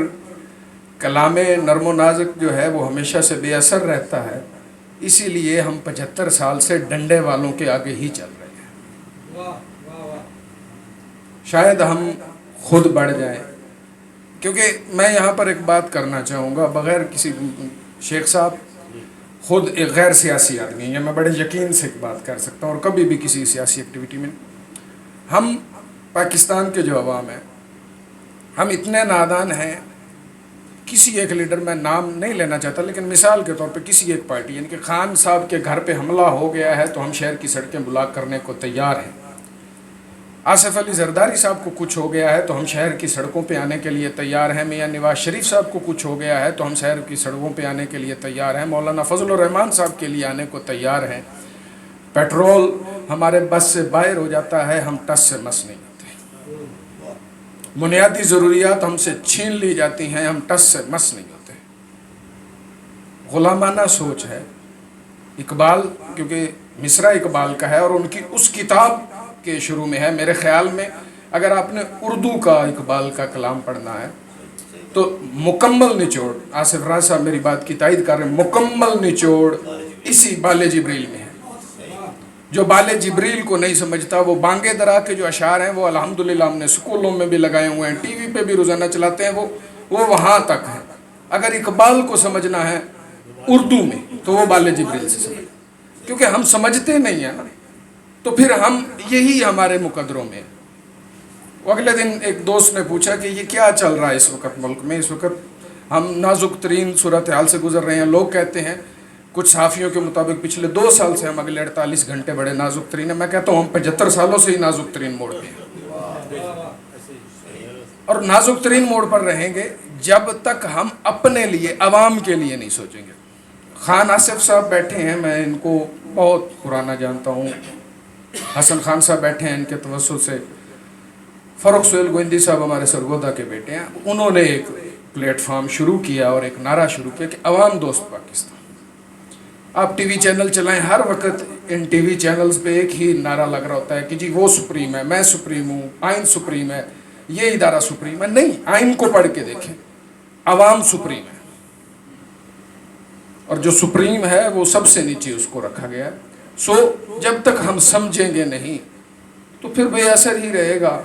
کلام نرم و نازک جو ہے وہ ہمیشہ سے بے اثر رہتا ہے، اسی لیے ہم 75 سال سے ڈنڈے والوں کے آگے ہی چل رہے ہیں. شاید ہم خود بڑھ جائیں، کیونکہ میں یہاں پر ایک بات کرنا چاہوں گا بغیر کسی، شیخ صاحب خود ایک غیر سیاسی آدمی ہیں، میں بڑے یقین سے ایک بات کر سکتا ہوں، اور کبھی بھی کسی سیاسی ایکٹیویٹی میں، ہم پاکستان کے جو عوام ہیں ہم اتنے نادان ہیں. کسی ایک لیڈر، میں نام نہیں لینا چاہتا لیکن مثال کے طور پہ کسی ایک پارٹی، یعنی کہ خان صاحب کے گھر پہ حملہ ہو گیا ہے تو ہم شہر کی سڑکیں بلاک کرنے کو تیار ہیں. آصف علی زرداری صاحب کو کچھ ہو گیا ہے تو ہم شہر کی سڑکوں پہ آنے کے لیے تیار ہیں. میاں نواز شریف صاحب کو کچھ ہو گیا ہے تو ہم شہر کی سڑکوں پہ آنے کے لیے تیار ہیں. مولانا فضل الرحمان صاحب کے لیے آنے کو تیار ہیں. پیٹرول ہمارے بس سے باہر ہو جاتا ہے، ہم ٹس سے مس نہیں ہوتے. بنیادی ضروریات ہم سے چھین لی جاتی ہیں، ہم ٹس سے مس نہیں ہوتے. غلامانہ سوچ ہے. اقبال، کیونکہ مصرع اقبال کا ہے اور ان کی اس کتاب کے شروع میں ہے، میرے خیال میں اگر آپ نے اردو کا اقبال کا کلام پڑھنا ہے تو مکمل نچوڑ، آصف راز صاحب میری بات کی تائید کر رہے ہیں، مکمل نچوڑ اسی بال جبریل میں ہے. جو بال جبریل کو نہیں سمجھتا وہ بانگے درا کے جو اشعار ہیں وہ الحمدللہ ہم نے اسکولوں میں بھی لگائے ہوئے ہیں، ٹی وی پہ بھی روزانہ چلاتے ہیں، وہ وہاں تک ہے. اگر اقبال کو سمجھنا ہے اردو میں تو وہ بال جبریل سے سمجھ، کیونکہ ہم سمجھتے نہیں ہیں نا، تو پھر ہم یہی ہمارے مقدروں میں. وہ اگلے دن ایک دوست نے پوچھا کہ یہ کیا چل رہا ہے اس وقت ملک میں، اس وقت ہم نازک ترین صورتحال سے گزر رہے ہیں. لوگ کہتے ہیں کچھ صحافیوں کے مطابق پچھلے 2 سال سے ہم اگلے 48 گھنٹے بڑے نازک ترین ہیں. میں کہتا ہوں ہم 75 سالوں سے ہی نازک ترین موڑ پہ ہیں، اور نازک ترین موڑ پر رہیں گے جب تک ہم اپنے لیے، عوام کے لیے نہیں سوچیں گے. خان آصف صاحب بیٹھے ہیں، میں ان کو بہت پرانا جانتا ہوں. حسن خان صاحب بیٹھے ہیں، ان کے توسط سے. فاروق سہیل گوئندی صاحب ہمارے سرگودا کے بیٹے ہیں، انہوں نے ایک پلیٹ فارم شروع کیا اور ایک نعرہ شروع کیا کہ عوام دوست پاکستان. آپ ٹی وی چینل چلائیں، ہر وقت ان ٹی وی چینلز پہ ایک ہی نعرہ لگ رہا ہوتا ہے کہ جی وہ سپریم ہے، میں سپریم ہوں، آئین سپریم ہے، یہ ادارہ سپریم ہے. نہیں، آئین کو پڑھ کے دیکھیں، عوام سپریم ہے، اور جو سپریم ہے وہ سب سے نیچے اس کو رکھا گیا ہے. سو جب تک ہم سمجھیں گے نہیں تو پھر بے اثر ہی رہے گا.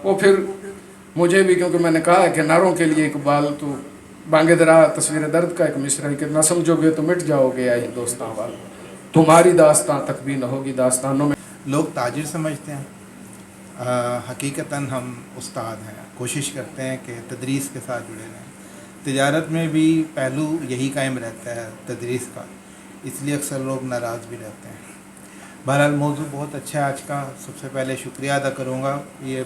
وہ پھر مجھے بھی، کیونکہ میں نے کہا ہے کہ نعروں کے لیے اقبال تو بانگے درا تصویر درد کا ایک مصرع ہے کہ نہ سمجھو گے تو مٹ جاؤ گے اے ہندوستان والے، تمہاری داستان تک بھی نہ ہوگی داستانوں میں. لوگ تاجر سمجھتے ہیں، حقیقتاً ہم استاد ہیں. کوشش کرتے ہیں کہ تدریس کے ساتھ جڑے رہیں. تجارت میں بھی پہلو یہی قائم رہتا ہے تدریس کا، اس لیے اکثر لوگ ناراض بھی رہتے ہیں. بہرحال موضوع بہت اچھا ہے آج کا. سب سے پہلے شکریہ ادا کروں گا. یہ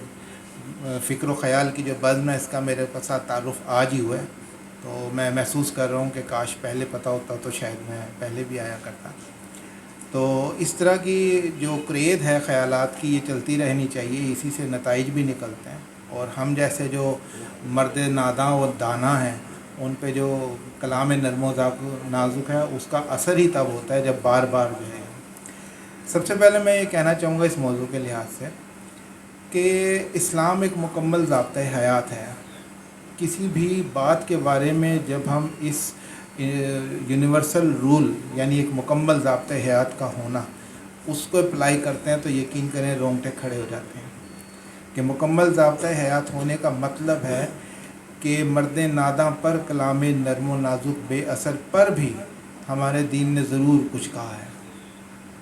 فکر و خیال کی جو بزم ہے اس کا میرے ساتھ تعارف آج ہی ہوا ہے، تو میں محسوس کر رہا ہوں کہ کاش پہلے پتہ ہوتا تو شاید میں پہلے بھی آیا کرتا. تو اس طرح کی جو قید ہے خیالات کی، یہ چلتی رہنی چاہیے. اسی سے نتائج بھی نکلتے ہیں، اور ہم جیسے جو مرد ناداں و دانا ہیں ان پہ جو کلام نرم و نازک ہے اس کا اثر ہی تب ہوتا ہے جب بار بار جو ہے. سب سے پہلے میں یہ کہنا چاہوں گا اس موضوع کے لحاظ سے کہ اسلام ایک مکمل ضابطۂ حیات ہے. کسی بھی بات کے بارے میں جب ہم اس یونیورسل رول، یعنی ایک مکمل ضابطۂ حیات کا ہونا، اس کو اپلائی کرتے ہیں تو یقین کریں رونگٹے کھڑے ہو جاتے ہیں. کہ مکمل ضابطۂ حیات ہونے کا مطلب ہے کہ مرد ناداں پر کلام نرم و نازک بے اثر پر بھی ہمارے دین نے ضرور کچھ کہا ہے.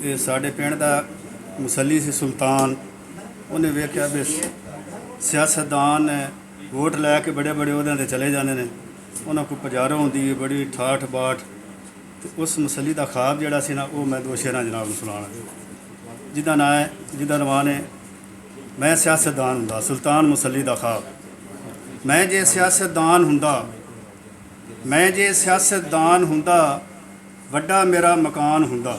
ਇਹ ਸਾਡੇ ਪਿੰਡ ਦਾ ਮੁਸੱਲੀ ਸੀ ਸੁਲਤਾਨ, ਉਹਨੇ ਵੇਖਿਆ ਵੀ ਸਿਆਸਤਦਾਨ ਵੋਟ ਲੈ ਕੇ ਬੜੇ ਬੜੇ ਅਹੁਦਿਆਂ 'ਤੇ ਚਲੇ ਜਾਂਦੇ ਨੇ, ਉਹਨਾਂ ਕੋਲ ਪੁਜਾਰਾ ਹੁੰਦੀ ਹੈ ਬੜੀ ਠਾਠ ਬਾਠ, ਤੇ ਉਸ ਮੁਸੱਲੀ ਦਾ ਖਾਬ ਜਿਹੜਾ ਸੀ ਨਾ ਉਹ ਮੈਂ ਦੋ ਸ਼ੇਰਾਂ ਜਨਾਬ ਨੂੰ ਸੁਣਾਉਣਾ, ਜਿਹਦਾ ਨਾਮ ਹੈ ਮੈਂ ਸਿਆਸਤਦਾਨ ਹੁੰਦਾ। ਸੁਲਤਾਨ ਮੁਸੱਲੀ ਦਾ ਖਾਬ। ਮੈਂ ਜੇ ਸਿਆਸਤਦਾਨ ਹੁੰਦਾ ਵੱਡਾ ਮੇਰਾ ਮਕਾਨ ਹੁੰਦਾ,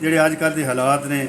ਜਿਹੜੇ ਅੱਜ ਕੱਲ੍ਹ ਦੇ ਹਾਲਾਤ ਨੇ,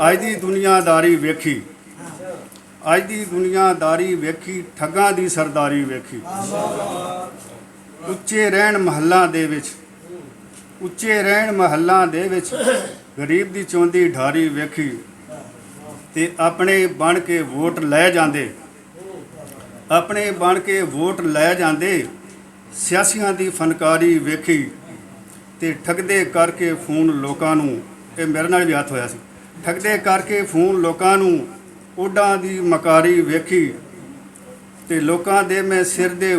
ਅੱਜ ਦੀ ਦੁਨੀਆਦਾਰੀ ਵੇਖੀ ਠੱਗਾਂ ਦੀ ਸਰਦਾਰੀ ਵੇਖੀ, ਉੱਚੇ ਰਹਿਣ ਮਹੱਲਾਂ ਦੇ ਵਿੱਚ ਗਰੀਬ ਦੀ ਚੋਂਦੀ ਢਾਰੀ ਵੇਖੀ, ਤੇ ਆਪਣੇ ਬਣ ਕੇ ਵੋਟ ਲੈ ਜਾਂਦੇ ਸਿਆਸੀਆਂ ਦੀ ਫਨਕਾਰੀ ਵੇਖੀ, ਤੇ ਠੱਗਦੇ ਕਰਕੇ ਫੋਨ ਲੋਕਾਂ ਨੂੰ, ਇਹ ਮੇਰੇ ਨਾਲ ਵੀ ਹੱਥ ਹੋਇਆ ਸੀ, ਠੱਗਦੇ ਕਰਕੇ ਫੋਨ ਲੋਕਾਂ ਨੂੰ ਓਡਾਂ ਦੀ ਮਕਾਰੀ ਵੇਖੀ, ਤੇ ਲੋਕਾਂ ਦੇ ਮੈਂ ਸਿਰ ਦੇ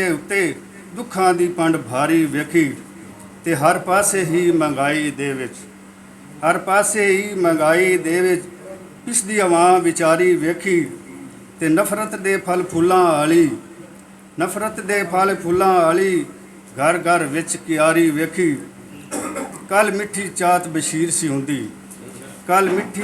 ਉੱਤੇ ਦੁੱਖਾਂ ਦੀ ਪੰਡ ਭਾਰੀ ਵੇਖੀ, ਤੇ ਹਰ ਪਾਸੇ ਹੀ ਮਹਿੰਗਾਈ ਦੇ ਵਿੱਚ ਪਿਸਦੀ ਆਵਾਮ ਵਿਚਾਰੀ ਵੇਖੀ, ਤੇ ਨਫ਼ਰਤ ਦੇ ਫਲ ਫੁੱਲਾਂ ਵਾਲੀ, ਨਫ਼ਰਤ ਦੇ ਫਲ ਫੁੱਲਾਂ ਵਾਲੀ, ਘਰ ਘਰ ਵਿੱਚ ਕਿਆਰੀ ਵੇਖੀ। ਕੱਲ ਮਿੱਠੀ ਚਾਹਤ ਬਸ਼ੀਰ ਸੀ ਹੁੰਦੀ, ਕੱਲ ਮਿੱਠੀ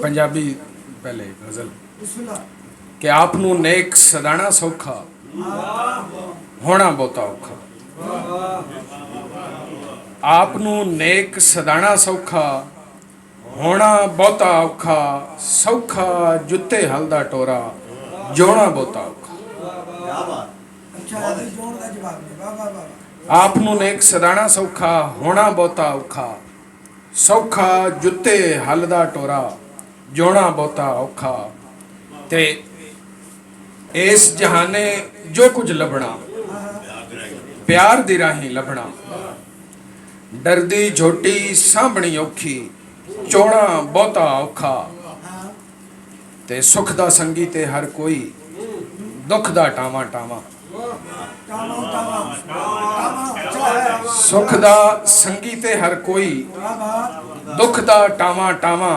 ਪੰਜਾਬੀ ਪਹਿਲੇ ਗਜ਼ਲ ਕਿ ਆਪ ਨੂੰ ਨੇਕ ਸਦਾਣਾ ਸੌਖਾ ਹੋਣਾ ਬਹੁਤਾ ਔਖਾ, ਆਪ ਨੂੰ ਨੇਕ ਸਦਾਣਾ ਸੌਖਾ ਹੋਣਾ ਬਹੁਤਾ ਔਖਾ, ਸੌਖਾ ਜੁੱਤੇ ਹਲ ਦਾ ਟੋਰਾ ਜੋਣਾ ਬਹੁਤਾ ਔਖਾ। ਆਪ ਨੂੰ ਨੇਕ ਸਦਾਣਾ ਸੌਖਾ ਹੋਣਾ ਬਹੁਤਾ ਔਖਾ, ਸੌਖਾ ਜੁੱਤੇ ਹਲ ਦਾ ਟੋਰਾ ਜੋਣਾ ਬਹੁਤਾ ਔਖਾ। ਤੇ ਇਸ ਜਹਾਨੇ ਜੋ ਕੁਝ ਲੱਭਣਾ ਪਿਆਰ ਦੀ ਰਾਹੀਂ ਲੱਭਣਾ, ਡਰਦੀ ਝੋਟੀ ਸਾਂਭਣੀ ਔਖੀ ਚੋਣਾ ਬਹੁਤਾ ਔਖਾ। ਤੇ ਸੁਖ ਦਾ ਸੰਗੀ ਤੇ ਹਰ ਕੋਈ ਦੁੱਖ ਦਾ ਟਾਵਾਂ ਟਾਵਾਂ, ਸੁਖ ਦਾ ਸੰਗੀ ਤੇ ਹਰ ਕੋਈ ਦੁੱਖ ਦਾ ਟਾਵਾਂ ਟਾਵਾਂ,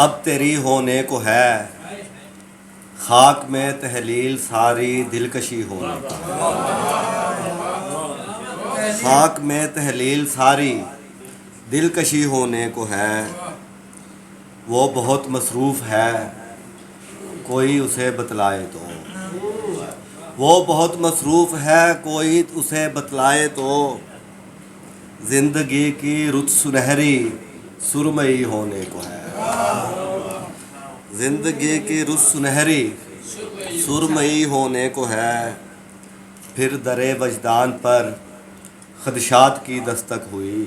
اب تیری ہونے کو ہے، خاک میں تحلیل ساری دلکشی ہونے کو ہے، خاک میں تحلیل ساری دلکشی ہونے کو ہے، وہ بہت مصروف ہے کوئی اسے بتلائے تو، وہ بہت مصروف ہے کوئی اسے بتلائے تو، زندگی کی رت سنہری سرمئی ہونے کو ہے، زندگی کی رت سنہری سرمئی ہونے کو ہے، پھر در وجدان پر خدشات کی دستک ہوئی،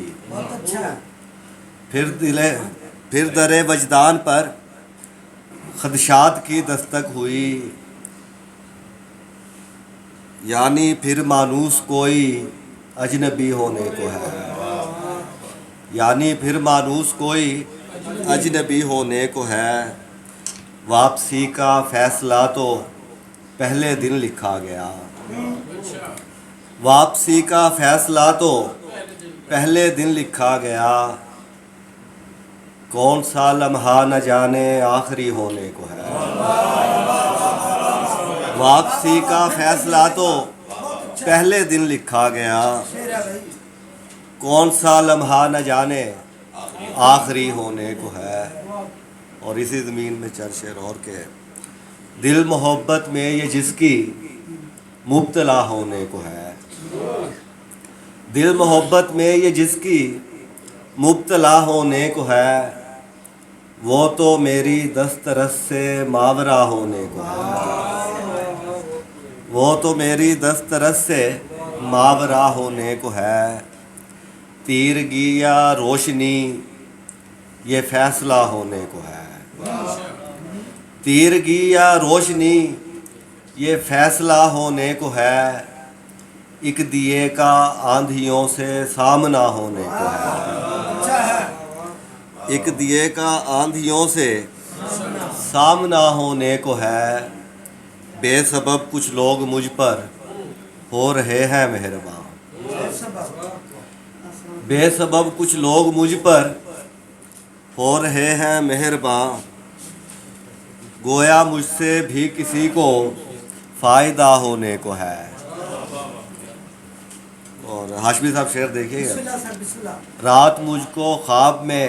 پھر در وجدان پر خدشات کی دستک ہوئی، یعنی پھر مانوس کوئی اجنبی ہونے کو ہے، یعنی پھر مانوس کوئی اجنبی ہونے کو ہے، واپسی کا فیصلہ تو پہلے دن لکھا گیا، واپسی کا فیصلہ تو پہلے دن لکھا گیا، کون سا لمحہ نہ جانے آخری ہونے کو ہے، واپسی کا فیصلہ تو پہلے دن لکھا گیا، کون سا لمحہ نہ جانے آخری ہونے کو ہے۔ اور اسی زمین میں چند شعر اور کے، دل محبت میں یہ جس کی مبتلا ہونے کو ہے، دل محبت میں یہ جس کی مبتلا ہونے کو ہے، وہ تو میری دسترس سے ماورا ہونے کو ہے، وہ تو میری دسترس سے ماورا ہونے کو ہے، تیرگی یا روشنی یہ فیصلہ ہونے کو ہے، تیرگی یا روشنی یہ فیصلہ ہونے کو ہے، ایک دیے کا آندھیوں سے سامنا ہونے کو ہے، ایک دیے کا آندھیوں سے سامنا ہونے کو ہے، بے سبب کچھ لوگ مجھ پر ہو رہے ہیں مہربان، بے سبب کچھ لوگ مجھ پر ہو رہے ہیں مہربان، گویا مجھ سے بھی کسی کو فائدہ ہونے کو ہے۔ اور ہاشمی صاحب شعر دیکھیے گا، رات مجھ کو خواب میں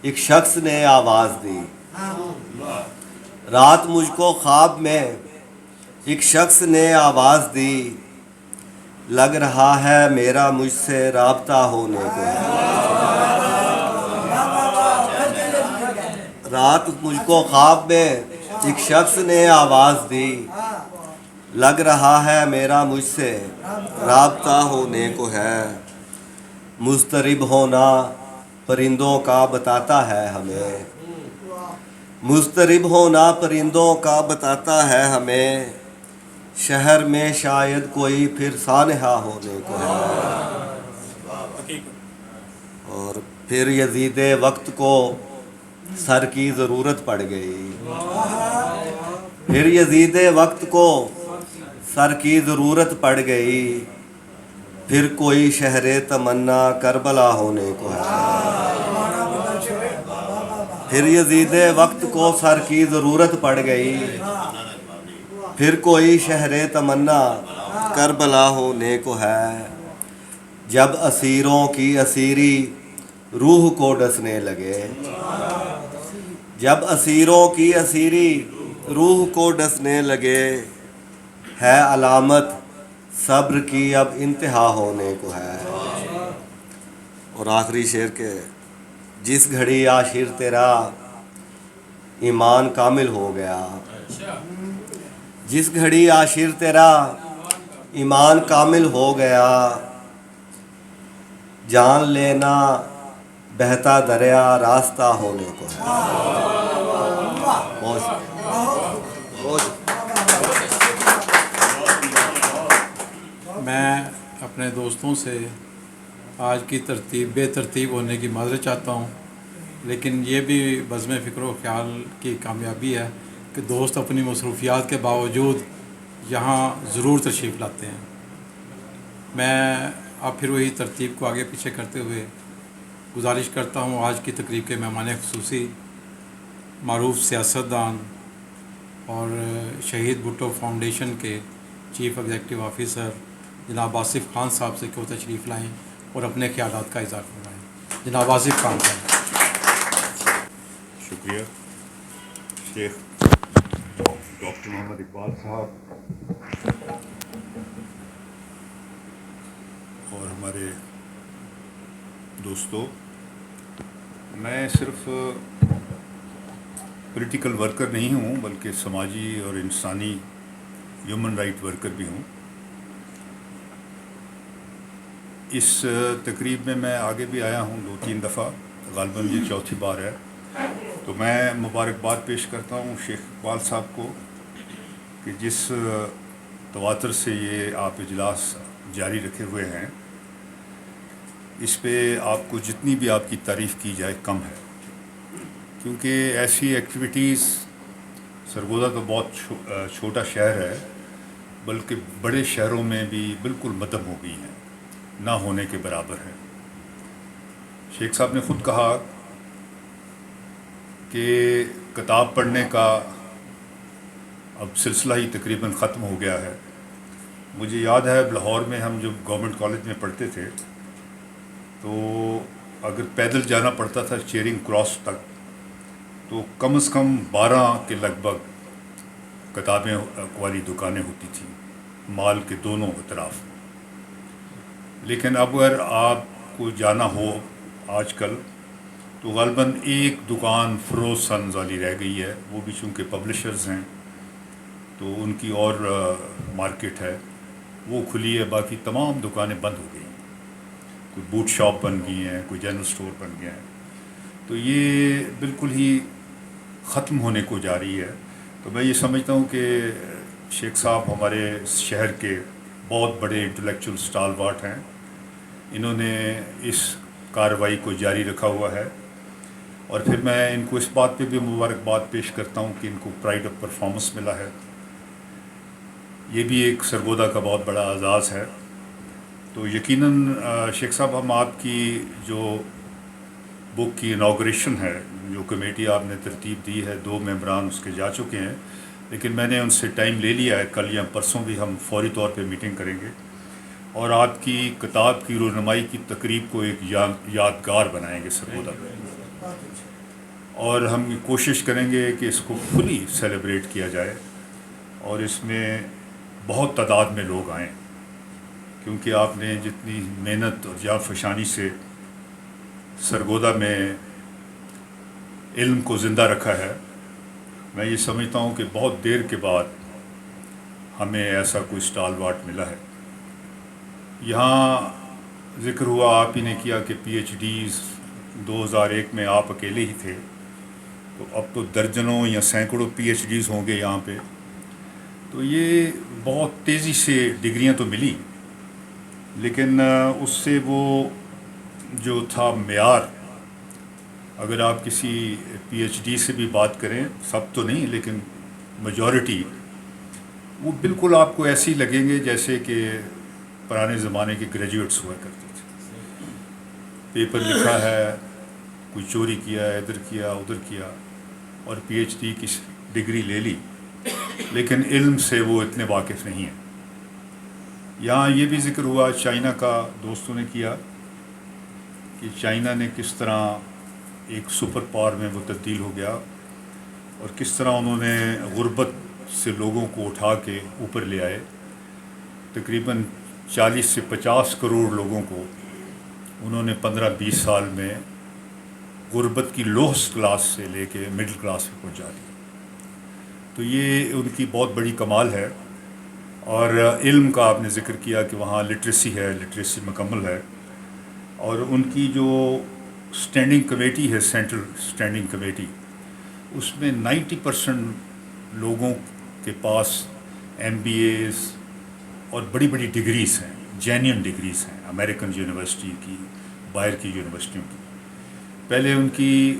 ایک شخص نے آواز دی، رات مجھ کو خواب میں ایک شخص نے آواز دی، لگ رہا ہے میرا مجھ سے رابطہ ہونے کو ہے، رات مجھ کو خواب میں ایک شخص نے آواز دی، لگ رہا ہے میرا مجھ سے رابطہ ہونے کو ہے، مضطرب ہونا پرندوں کا بتاتا ہے ہمیں، مضطرب ہونا پرندوں کا بتاتا ہے ہمیں، شہر میں شاید کوئی پھر سانحہ ہونے کو ہے، اور پھر یزید وقت کو سر کی ضرورت پڑ گئی، پھر یزید وقت کو سر کی ضرورت پڑ گئی، پھر کوئی شہر تمنا کربلا ہونے کو ہے، پھر یزید وقت کو سر کی ضرورت پڑ گئی، پھر کوئی شہر تمنا کربلا ہونے کو ہے، جب اسیروں کی اسیری روح کو ڈسنے لگے، جب اسیروں کی اسیری روح کو ڈسنے لگے، ہے علامت صبر کی اب انتہا ہونے کو ہے۔ اور آخری شعر کے، جس گھڑی عاشر تیرا ایمان کامل ہو گیا، جس گھڑی عاشر تیرا ایمان کامل ہو گیا، جان لینا بہتا دریا راستہ ہونے کو ہے۔ میں اپنے دوستوں سے آج کی بے ترتیب ہونے کی معذرت چاہتا ہوں، لیکن یہ بھی بزم فکر و خیال کی کامیابی ہے کہ دوست اپنی مصروفیات کے باوجود یہاں ضرور تشریف لاتے ہیں۔ میں اب پھر وہی ترتیب کو آگے پیچھے کرتے ہوئے گزارش کرتا ہوں آج کی تقریب کے مہمان خصوصی معروف سیاستدان اور شہید بھٹو فاؤنڈیشن کے چیف ایگزیکٹو آفیسر جناب آصف خان صاحب سے کہ وہ تشریف لائیں اور اپنے خیالات کا اظہار فرمائیں۔ جناب آصف خان صاحب۔ شکریہ شیخ ڈاکٹر محمد اقبال صاحب اور ہمارے دوستوں، میں صرف پولیٹیکل ورکر نہیں ہوں بلکہ سماجی اور انسانی ہیومن رائٹ ورکر بھی ہوں۔ اس تقریب میں آگے بھی آیا ہوں 2-3 دفعہ، غالباً یہ چوتھی بار ہے، تو میں مبارکباد پیش کرتا ہوں شیخ اقبال صاحب کو کہ جس تواتر سے یہ آپ اجلاس جاری رکھے ہوئے ہیں، اس پہ آپ کو جتنی بھی آپ کی تعریف کی جائے کم ہے، کیونکہ ایسی ایکٹیویٹیز، سرگودا تو بہت چھوٹا شہر ہے، بلکہ بڑے شہروں میں بھی بالکل مدھم ہو گئی ہیں، نہ ہونے کے برابر ہے۔ شیخ صاحب نے خود کہا کہ کتاب پڑھنے کا اب سلسلہ ہی تقریباً ختم ہو گیا ہے۔ مجھے یاد ہے لاہور میں ہم جب گورنمنٹ کالج میں پڑھتے تھے تو اگر پیدل جانا پڑتا تھا چیرنگ کراس تک تو کم از کم 12 کے لگ بھگ کتابیں والی دکانیں ہوتی تھیں مال کے دونوں اطراف۔ لیکن اب اگر آپ کو جانا ہو آج کل تو غالباً ایک دکان فروز سنز والی رہ گئی ہے، وہ بھی چونکہ پبلشرز ہیں تو ان کی اور مارکیٹ ہے، وہ کھلی ہے، باقی تمام دکانیں بند ہو گئی ہیں، کوئی بوٹ شاپ بن گئی ہیں، کوئی جنرل سٹور بن گیا ہے، تو یہ بالکل ہی ختم ہونے کو جا رہی ہے۔ تو میں یہ سمجھتا ہوں کہ شیخ صاحب ہمارے شہر کے بہت بڑے انٹلیکچوئل اسٹالوارٹ ہیں، انہوں نے اس کارروائی کو جاری رکھا ہوا ہے، اور پھر میں ان کو اس بات پہ بھی مبارکباد پیش کرتا ہوں کہ ان کو پرائڈ آف پرفارمنس ملا ہے۔ یہ بھی ایک سرگودا کا بہت بڑا اعزاز ہے۔ تو یقیناً شیخ صاحب، ہم آپ کی جو بک کی انوگریشن ہے، جو کمیٹی آپ نے ترتیب دی ہے، 2 ممبران اس کے جا چکے ہیں، لیکن میں نے ان سے ٹائم لے لیا ہے، کل یا پرسوں بھی ہم فوری طور پہ میٹنگ کریں گے اور آپ کی کتاب کی رونمائی کی تقریب کو ایک یادگار بنائیں گے سرگودا میں، اور ہم کوشش کریں گے کہ اس کو فلی سیلیبریٹ کیا جائے اور اس میں بہت تعداد میں لوگ آئیں، کیونکہ آپ نے جتنی محنت اور جانفشانی سے سرگودا میں علم کو زندہ رکھا ہے، میں یہ سمجھتا ہوں کہ بہت دیر کے بعد ہمیں ایسا کوئی اسٹالوارٹ ملا ہے۔ یہاں ذکر ہوا، آپ ہی نے کیا کہ پی ایچ ڈیز 2001 میں آپ اکیلے ہی تھے، تو اب تو درجنوں یا سینکڑوں پی ایچ ڈیز ہوں گے یہاں پہ، تو یہ بہت تیزی سے ڈگریاں تو ملی، لیکن اس سے وہ جو تھا معیار، اگر آپ کسی پی ایچ ڈی سے بھی بات کریں، سب تو نہیں لیکن میجورٹی، وہ بالکل آپ کو ایسے ہی لگیں گے جیسے کہ پرانے زمانے کے گریجویٹس ہوا کرتے تھے۔ پیپر لکھا ہے، کوئی چوری کیا ہے، ادھر کیا ادھر کیا، اور پی ایچ ڈی کی ڈگری لے لی، لیکن علم سے وہ اتنے واقف نہیں ہیں۔ یہاں یہ بھی ذکر ہوا چائنا کا، دوستوں نے کیا کہ چائنا نے کس طرح ایک سپر پاور میں وہ تبدیل ہو گیا، اور کس طرح انہوں نے غربت سے لوگوں کو اٹھا کے اوپر لے آئے۔ تقریباً 40 سے 50 کروڑ لوگوں کو انہوں نے 15-20 سال میں غربت کی لوئسٹ کلاس سے لے کے مڈل کلاس میں پہنچا دیا۔ تو یہ ان کی بہت بڑی کمال ہے۔ اور علم کا آپ نے ذکر کیا کہ وہاں لٹریسی ہے، لٹریسی مکمل ہے، اور ان کی جو اسٹینڈنگ کمیٹی ہے، سینٹرل اسٹینڈنگ کمیٹی، اس میں 90% لوگوں کے پاس ایم بی ایز اور بڑی بڑی ڈگریز ہیں، جینین ڈگریز ہیں، امریکن یونیورسٹی کی، باہر کی یونیورسٹیوں کی۔ پہلے ان کی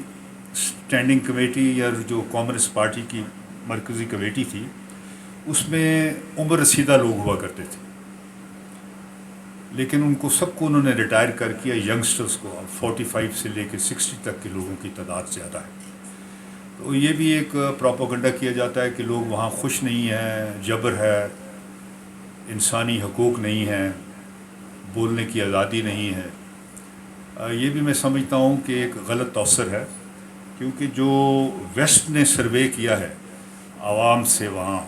اسٹینڈنگ کمیٹی یا جو کامرس پارٹی کی مرکزی کمیٹی تھی، اس میں عمر رسیدہ لوگ ہوا کرتے تھے، لیکن ان کو سب کو انہوں نے ریٹائر کر کیا، ینگسٹرز کو 45 سے لے کے 60 تک کے لوگوں کی تعداد زیادہ ہے۔ تو یہ بھی ایک پروپیگنڈا کیا جاتا ہے کہ لوگ وہاں خوش نہیں ہیں، جبر ہے، انسانی حقوق نہیں ہیں، بولنے کی آزادی نہیں ہے۔ یہ بھی میں سمجھتا ہوں کہ ایک غلط توثر ہے، کیونکہ جو ویسٹ نے سروے کیا ہے عوام سے وہاں،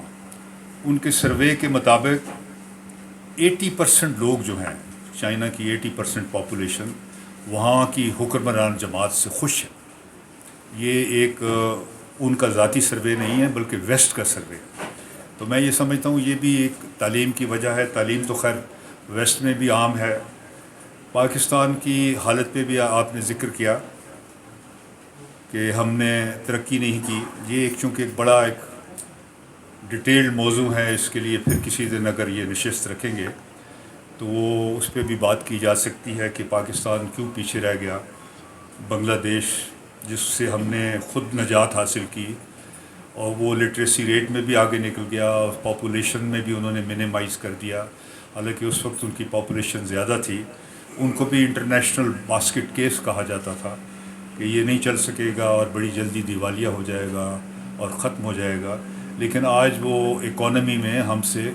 ان کے سروے کے مطابق 80% لوگ جو ہیں، چائنا کی 80% پاپولیشن وہاں کی حکمران جماعت سے خوش ہے۔ یہ ایک ان کا ذاتی سروے نہیں ہے بلکہ ویسٹ کا سروے ہے۔ تو میں یہ سمجھتا ہوں یہ بھی ایک تعلیم کی وجہ ہے۔ تعلیم تو خیر ویسٹ میں بھی عام ہے۔ پاکستان کی حالت پہ بھی آپ نے ذکر کیا کہ ہم نے ترقی نہیں کی۔ یہ ایک چونکہ ایک بڑا ایک ڈیٹیلڈ موضوع ہے، اس کے لیے پھر کسی دن اگر یہ نشست رکھیں گے تو وہ اس پہ بھی بات کی جا سکتی ہے کہ پاکستان کیوں پیچھے رہ گیا۔ بنگلہ دیش جس سے ہم نے خود نجات حاصل کی، اور وہ لٹریسی ریٹ میں بھی آگے نکل گیا، اور پاپولیشن میں بھی انہوں نے منیمائز کر دیا، حالانکہ اس وقت ان کی پاپولیشن زیادہ تھی۔ ان کو بھی انٹرنیشنل باسکٹ کیس کہا جاتا تھا کہ یہ نہیں چل سکے گا اور بڑی جلدی دیوالیہ ہو جائے گا اور ختم ہو جائے گا، لیکن آج وہ اکانومی میں ہم سے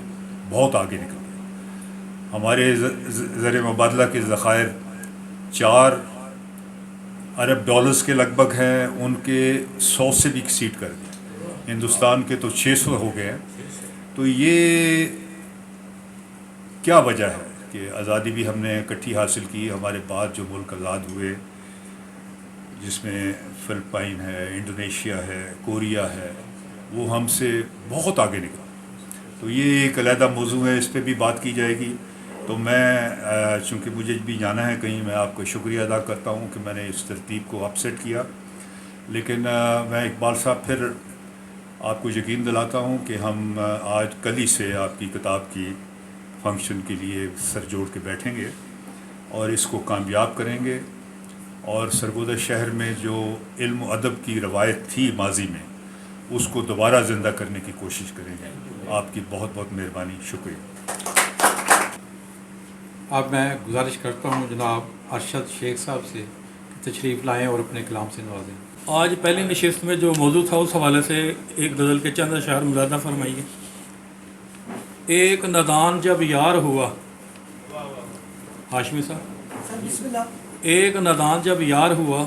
بہت آگے نکل گیا۔ ہمارے زر مبادلہ کے ذخائر 4 ارب ڈالرز کے لگ بھگ ہیں، ان کے 100 سے بھی ایکسیڈ کر گئے۔ ہندوستان کے تو 600 ہو گئے ہیں۔ تو یہ کیا وجہ ہے کہ آزادی بھی ہم نے اکٹھی حاصل کی، ہمارے بعد جو ملک آزاد ہوئے جس میں فلپائن ہے، انڈونیشیا ہے، کوریا ہے، وہ ہم سے بہت آگے نکلا۔ تو یہ ایک علیحدہ موضوع ہے، اس پہ بھی بات کی جائے گی۔ تو میں چونکہ مجھے بھی جانا ہے کہیں، میں آپ کو شکریہ ادا کرتا ہوں کہ میں نے اس ترتیب کو اپ سیٹ کیا، لیکن میں اقبال صاحب پھر آپ کو یقین دلاتا ہوں کہ ہم آج کل ہی سے آپ کی کتاب کی فنکشن کے لیے سر جوڑ کے بیٹھیں گے اور اس کو کامیاب کریں گے، اور سرگودا شہر میں جو علم و ادب کی روایت تھی ماضی میں، اس کو دوبارہ زندہ کرنے کی کوشش کریں گے۔ آپ کی بہت بہت مہربانی، شکریہ۔ اب میں گزارش کرتا ہوں جناب ارشد شیخ صاحب سے کہ تشریف لائیں اور اپنے کلام سے نوازیں۔ آج پہلی نشست میں جو موضوع تھا اس حوالے سے ایک غزل کے چند اشعار ملاحظہ فرمائیے۔ ایک نادان جب یار ہوا، ہاشمی صاحب، ایک نادان جب یار ہوا،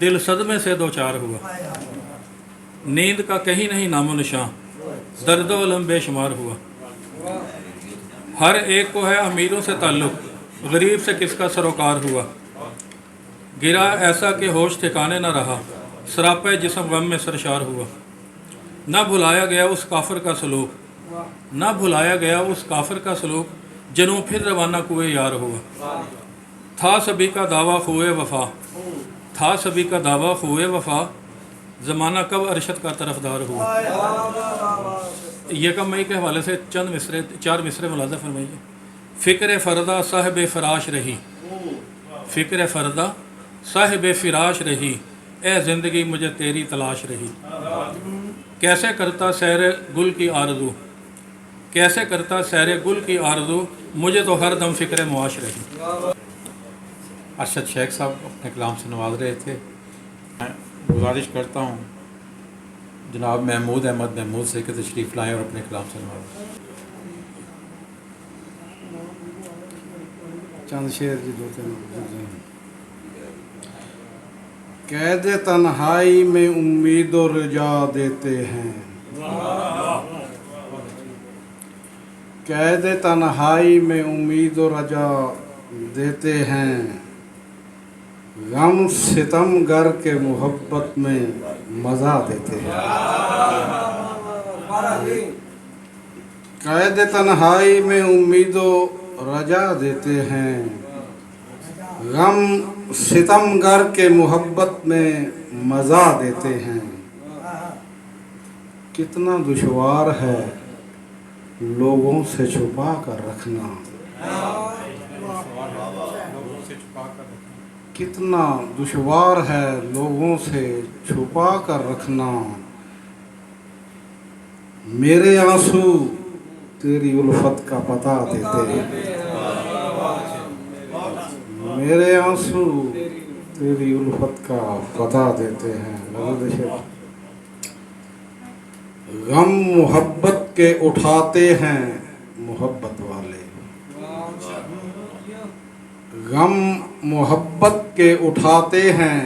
دل صدمے سے دو چار ہوا، نیند کا کہیں نہیں نام و نشاں، درد و علم بے شمار ہوا، ہر ایک کو ہے امیروں سے تعلق، غریب سے کس کا سروکار ہوا، گرا ایسا کہ ہوش ٹھکانے نہ رہا، سراپے جسم غم میں سرشار ہوا، نہ بھلایا گیا اس کافر کا سلوک، نہ بھلایا گیا اس کافر کا سلوک، جنوں پھر روانہ کوئے یار ہوا، تھا سبھی کا دعویٰ خوئے وفا، تھا سبھی کا دعویٰ خوئے وفا، زمانہ کب ارشد کا طرفدار ہوا۔ یکم مئی کے حوالے سے چند مصرے، 4 مصرے ملاحظہ فرمائیے۔ فکر فردہ صاحب فراش رہی، فکر فردہ صاحب فراش رہی، اے زندگی مجھے تیری تلاش رہی، کیسے کرتا سیر گل کی آرزو، کیسے کرتا سیر گل کی آرزو، مجھے تو ہر دم فکر معاش رہی۔ ارشد شیخ صاحب اپنے کلام سے نواز رہے تھے۔ میں گزارش کرتا ہوں جناب محمود احمد محمود سے کہ تشریف لائیں اور اپنے کلام سے نوازیں۔ چند شعر جی 2-3 قید تنہائی میں امید و رجا دیتے ہیں، قید تنہائی میں امید و رجا دیتے ہیں، غم ستم گر کے محبت میں مزہ دیتے ہیں، قید تنہائی میں امید و رجا دیتے ہیں، غم ستم گر کے محبت میں مزہ دیتے ہیں، کتنا دشوار ہے لوگوں سے چھپا کر رکھنا، کتنا دشوار ہے لوگوں سے چھپا کر رکھنا، میرے آنسو تیری الفت کا پتہ دیتے ہیں، میرے آنسو تیری الفت کا پتہ دیتے ہیں۔ غم محبت کے اٹھاتے ہیں محبت والے، غم محبت کے اٹھاتے ہیں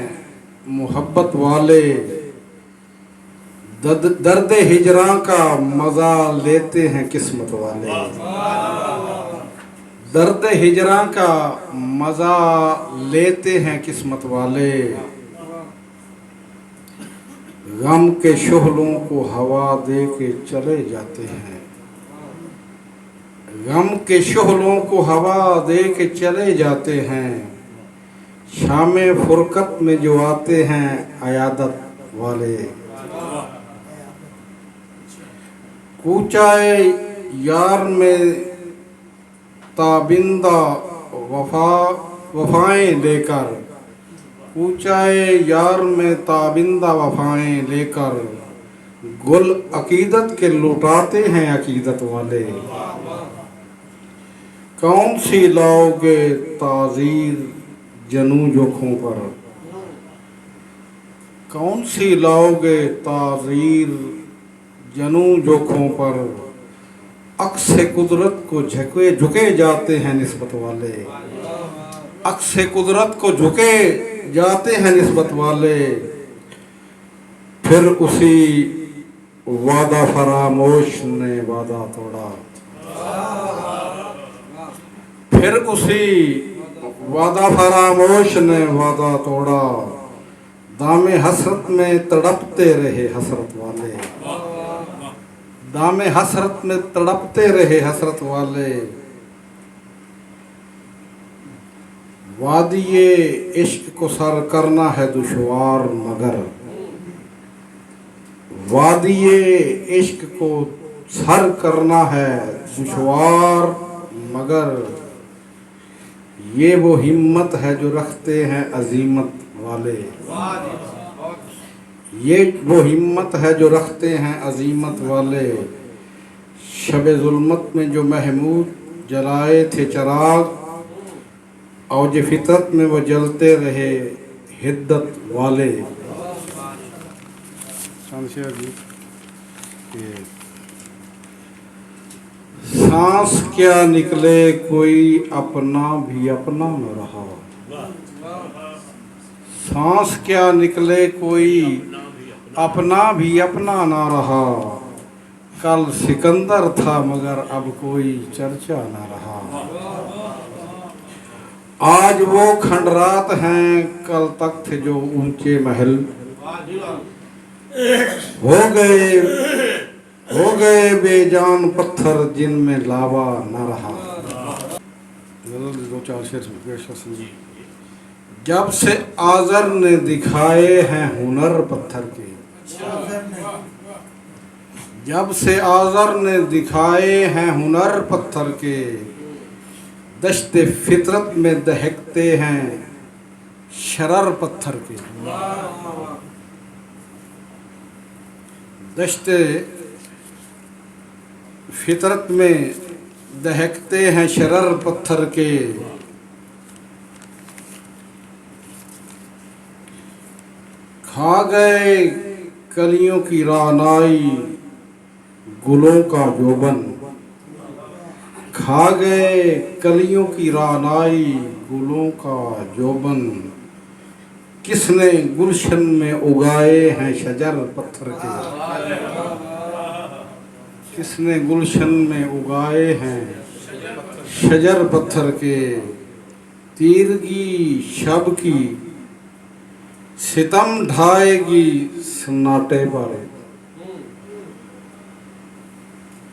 محبت والے، درد ہجراں کا مزہ لیتے ہیں قسمت والے، درد ہجراں کا مزہ لیتے ہیں قسمت والے، غم کے شعلوں کو ہوا دے کے چلے جاتے ہیں، غم کے شعلوں کو ہوا دے کے چلے جاتے ہیں، شام فرقت میں جو آتے ہیں عیادت والے، کوچائے یار میں تابندہ وفائیں لے کر، کوچائے یار میں تابندہ وفائیں لے کر، گل عقیدت کے لٹاتے ہیں عقیدت والے، کون سی لاؤ گے تعزیر جنوں جوکھوں پر، کون سی لاؤ گے تعزیر جنوں جوکھوں پر، عکس قدرت کو جھکے جاتے ہیں نسبت والے، عکس قدرت کو جھکے جاتے ہیں نسبت والے، پھر اسی وعدہ فراموش نے وعدہ توڑا، پھر اسی وعدہ فراموش نے وعدہ توڑا، دام حسرت میں تڑپتے رہے حسرت والے، دام حسرت میں تڑپتے رہے حسرت والے، وادی عشق کو سر کرنا ہے دشوار مگر، وادی عشق کو سر کرنا ہے دشوار مگر، یہ وہ ہمت ہے جو رکھتے ہیں عزیمت والے، یہ وہ ہمت ہے جو رکھتے ہیں عزیمت والے، شب ظلمت میں جو محمود جلائے تھے چراغ، اوج فطرت میں وہ جلتے رہے حدت والے۔ سانس کیا نکلے کوئی اپنا بھی اپنا نہ رہا، سانس کیا نکلے کوئی اپنا بھی اپنا نہ رہا، کل سکندر تھا مگر اب کوئی چرچا نہ رہا، آج وہ کھنڈرات ہیں کل تک تھے جو اونچے محل، ہو گئے بے جان پتھر جن میں لاوا نہ رہا۔ جب سے آذر نے دکھائے ہیں ہنر پتھر کے، جب سے آذر نے دکھائے ہیں ہنر پتھر کے، دشت فطرت میں دہکتے ہیں شرر پتھر کے، دشت فطرت میں دہکتے ہیں شرر پتھر کے، کھا گئے کلیوں کی رعنائی گلوں کا جوبن، کھا گئے کلیوں کی رعنائی گلوں کا جوبن، کس نے گلشن میں اگائے ہیں شجر پتھر کے، کس نے گلشن میں اگائے ہیں شجر پتھر کے، تیرگی شب کی ستم ڈھائے گی سناٹے پر،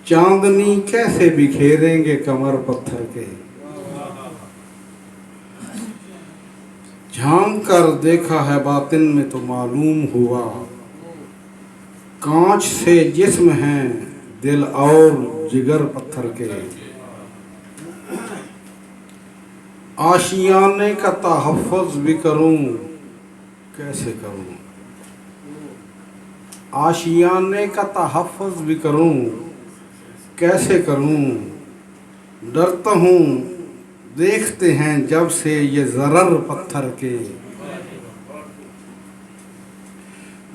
چاندنی کیسے بکھیریں گے کمر پتھر کے، جھانک کر دیکھا ہے باطن میں تو معلوم ہوا، کانچ سے جسم ہیں دل اور جگر پتھر کے، آشیانے کا تحفظ بھی کروں کیسے کروں، آشیانے کا تحفظ بھی کروں کیسے کروں، ڈرتا ہوں دیکھتے ہیں جب سے یہ ضرر پتھر کے،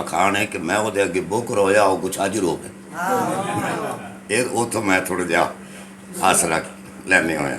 ਅਖਾਣ ਹੈ ਕਿ ਮੈਂ ਉਹਦੇ ਅੱਗੇ ਬੁੱਕ ਰੋਇਆ ਉਹ ਕੁਛ ਅੱਜ ਰੋਵੇ, ਇਹ ਉੱਥੋਂ ਮੈਂ ਥੋੜਾ ਜਿਹਾ ਆਸਰਾ ਲੈਣੇ ਹੋਇਆ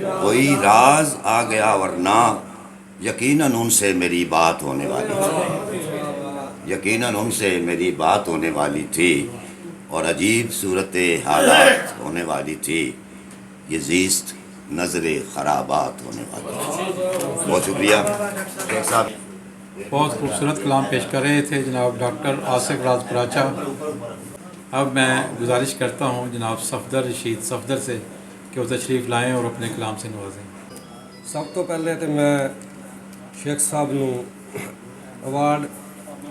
کوئی راز آ گیا ورنہ یقیناً ان سے میری بات ہونے والی تھی، یقیناً ان سے میری بات ہونے والی تھی اور عجیب صورت حالات ہونے والی تھی، یہ زیست نظر خرابات ہونے والی تھی۔ بہت شکریہ شیخ صاحب۔ بہت خوبصورت کلام پیش کر رہے تھے جناب ڈاکٹر آصف راز پراچا۔ اب میں گزارش کرتا ہوں جناب صفدر رشید صفدر سے کہ وہ تشریف لائیں اور اپنے کلام سے نوازیں۔ سب تو پہلے تو میں شیخ صاحب نو ایوارڈ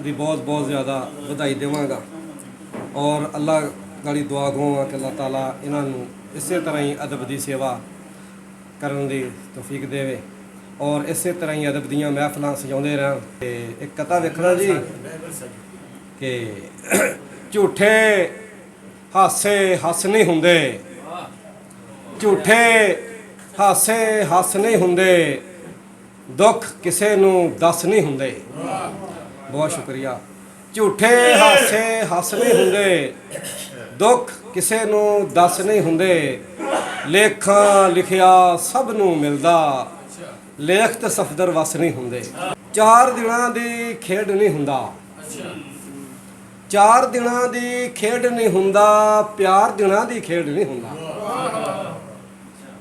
دی بہت بہت زیادہ بدائی دیواں گا اور اللہ گاڑی دعا گواں کہ اللہ تعالیٰ انہاں نو اسی طرح ہی ادب دی سیوا کرن دی توفیق دے اور اسی طرح ہی ادب دیاں محفلاں سجاؤندے رہن۔ ایک قطع ویکھنا جی کہ جھوٹے ہاسے ہس نہیں ہوندے، جھوٹے ہاسے ہس نہیں ہوندے، دکھ کسے نو دس نہیں ہوندے۔ بہت شکریہ۔ جھوٹے ہاسے ہس نہیں ہوندے، دکھ کسے نو دس نہیں ہوندے، لیکھاں لکھیا سب نو ملدا، لیکھ تے صفدر وس نہیں ہوندے۔ چار دناں دی کھیڈ نہیں ہوندا، چار دناں دی کھیڈ نہیں ہوندا، پیار دناں دی کھیڈ نہیں ہوندا۔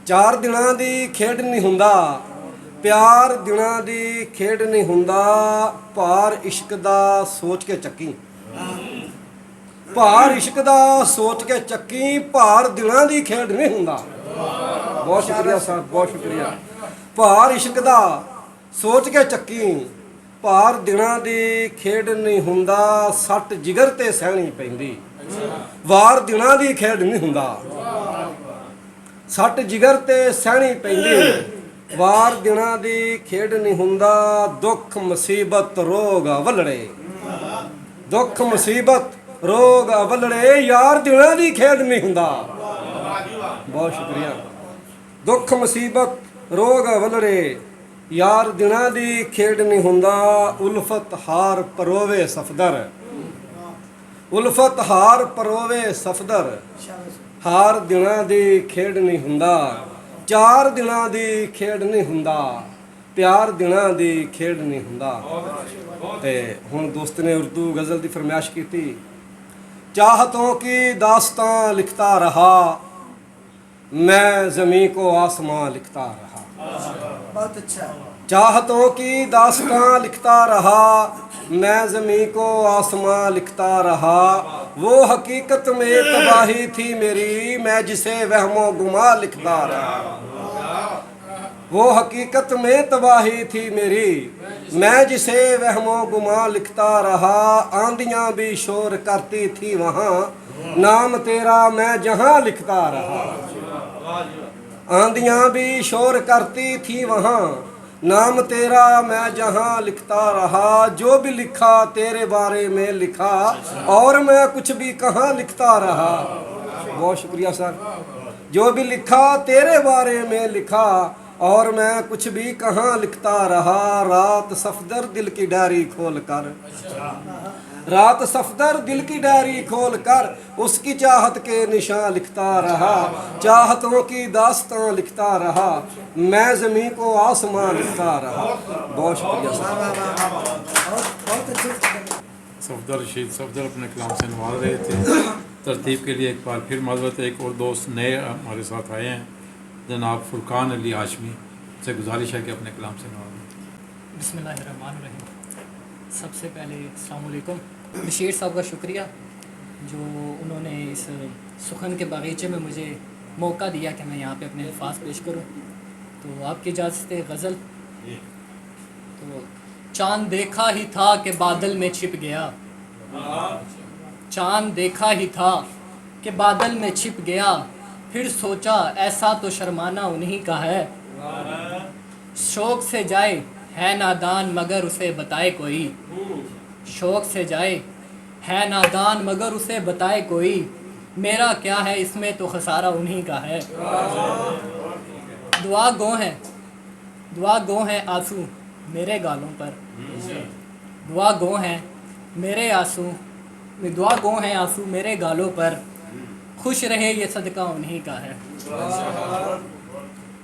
چار دناں دی کھیڈ نہیں ہوندا، پیار دناں دی کھیڈ نہیں ہوندا، پار عشق دا سوچ کے چکی، پار عشق دا سوچ کے چکی، پار دناں دی کھیڈ نہیں ہوندا۔ بہت شکریہ صاحب، بہت شکریہ۔ پار عشق دا سوچ کے چکی، پار دناں دی کھیڈ نہیں ہوندا، سٹ جگر تے سہنی پیندی، وار دناں دی کھیڈ نہیں ہوندا۔ سٹ جگر تے سہنی پیندی، وار دناں دی کھیڈ نہیں ہوندا، دکھ مصیبت روگ اولڑے، دکھ مصیبت روگ اولڑے، یار دناں دی کھیڈ نہیں ہوندا۔ بہت شکریہ۔ دکھ مصیبت روگ اولڑے، یار دناں دی کھیڈ نہیں ہوندا، الفت ہار پرووے صفدر، الفت ہار پرووے صفدر، ہار دناں دی کھیڈ نہیں ہوندا، چار دناں دی کھیڈ نہیں ہوندا، پیار دناں دی کھیڈ نہیں ہوندا۔ تے ہن دوست نے اردو غزل دی فرمائش کی تھی، چاہتوں کی داستان لکھتا رہا، میں زمین کو آسمان لکھتا رہا۔ بہت اچھا۔ چاہتوں کی داستان لکھتا رہا، میں زمین کو آسمان لکھتا رہا، وہ حقیقت میں تباہی تھی میری، میں جسے وہم و گما لکھتا رہا، وہ حقیقت میں تباہی تھی میری، میں جسے وہم و گما لکھتا رہا، آندیاں بھی شور کرتی تھی وہاں، نام تیرا میں جہاں لکھتا رہا، آندیاں بھی شور کرتی تھی وہاں، نام تیرا میں جہاں لکھتا رہا، جو بھی لکھا تیرے بارے میں لکھا، اور میں کچھ بھی کہاں لکھتا رہا۔ بہت شکریہ سر۔ جو بھی لکھا تیرے بارے میں لکھا، اور میں کچھ بھی کہاں لکھتا رہا، رات صفدر دل کی ڈائری کھول کر، رات صفدر دل کی ڈائری کھول کر، اس کی چاہت کے نشان لکھتا رہا، چاہتوں کی داستان لکھتا رہا، میں زمین کو آسمان لکھتا رہا۔ بہت شکریہ صفدر رشید صفدر اپنے کلام سے نواز رہے تھے۔ ترتیب کے لیے ایک بار پھر معذرت، ایک اور دوست نئے ہمارے ساتھ آئے ہیں، جناب فرقان علی ہاشمی سے گزارش ہے کہ اپنے کلام سے نوازیں۔ بسم اللہ الرحمن الرحیم۔ سب سے پہلے السلام علیکم۔ بشیر صاحب کا شکریہ جو انہوں نے اس سخن کے باغیچے میں مجھے موقع دیا کہ میں یہاں پہ اپنے الفاظ پیش کروں۔ تو آپ کی اجازت غزل۔ تو چاند دیکھا ہی تھا کہ بادل میں چھپ گیا، چاند دیکھا ہی تھا کہ بادل میں چھپ گیا، پھر سوچا ایسا تو شرمانا انہی کا ہے، شوق سے جائے ہے نادان مگر اسے بتائے کوئی، شوق سے جائے ہے نادان مگر اسے بتائے کوئی، میرا کیا ہے اس میں تو خسارہ انہی کا ہے۔ دعا گو ہیں آنسو میرے گالوں پر، دعا گو ہیں میرے آنسو، دعا گو ہیں آنسو میرے گالوں پر، خوش رہے یہ صدقہ انہی کا ہے۔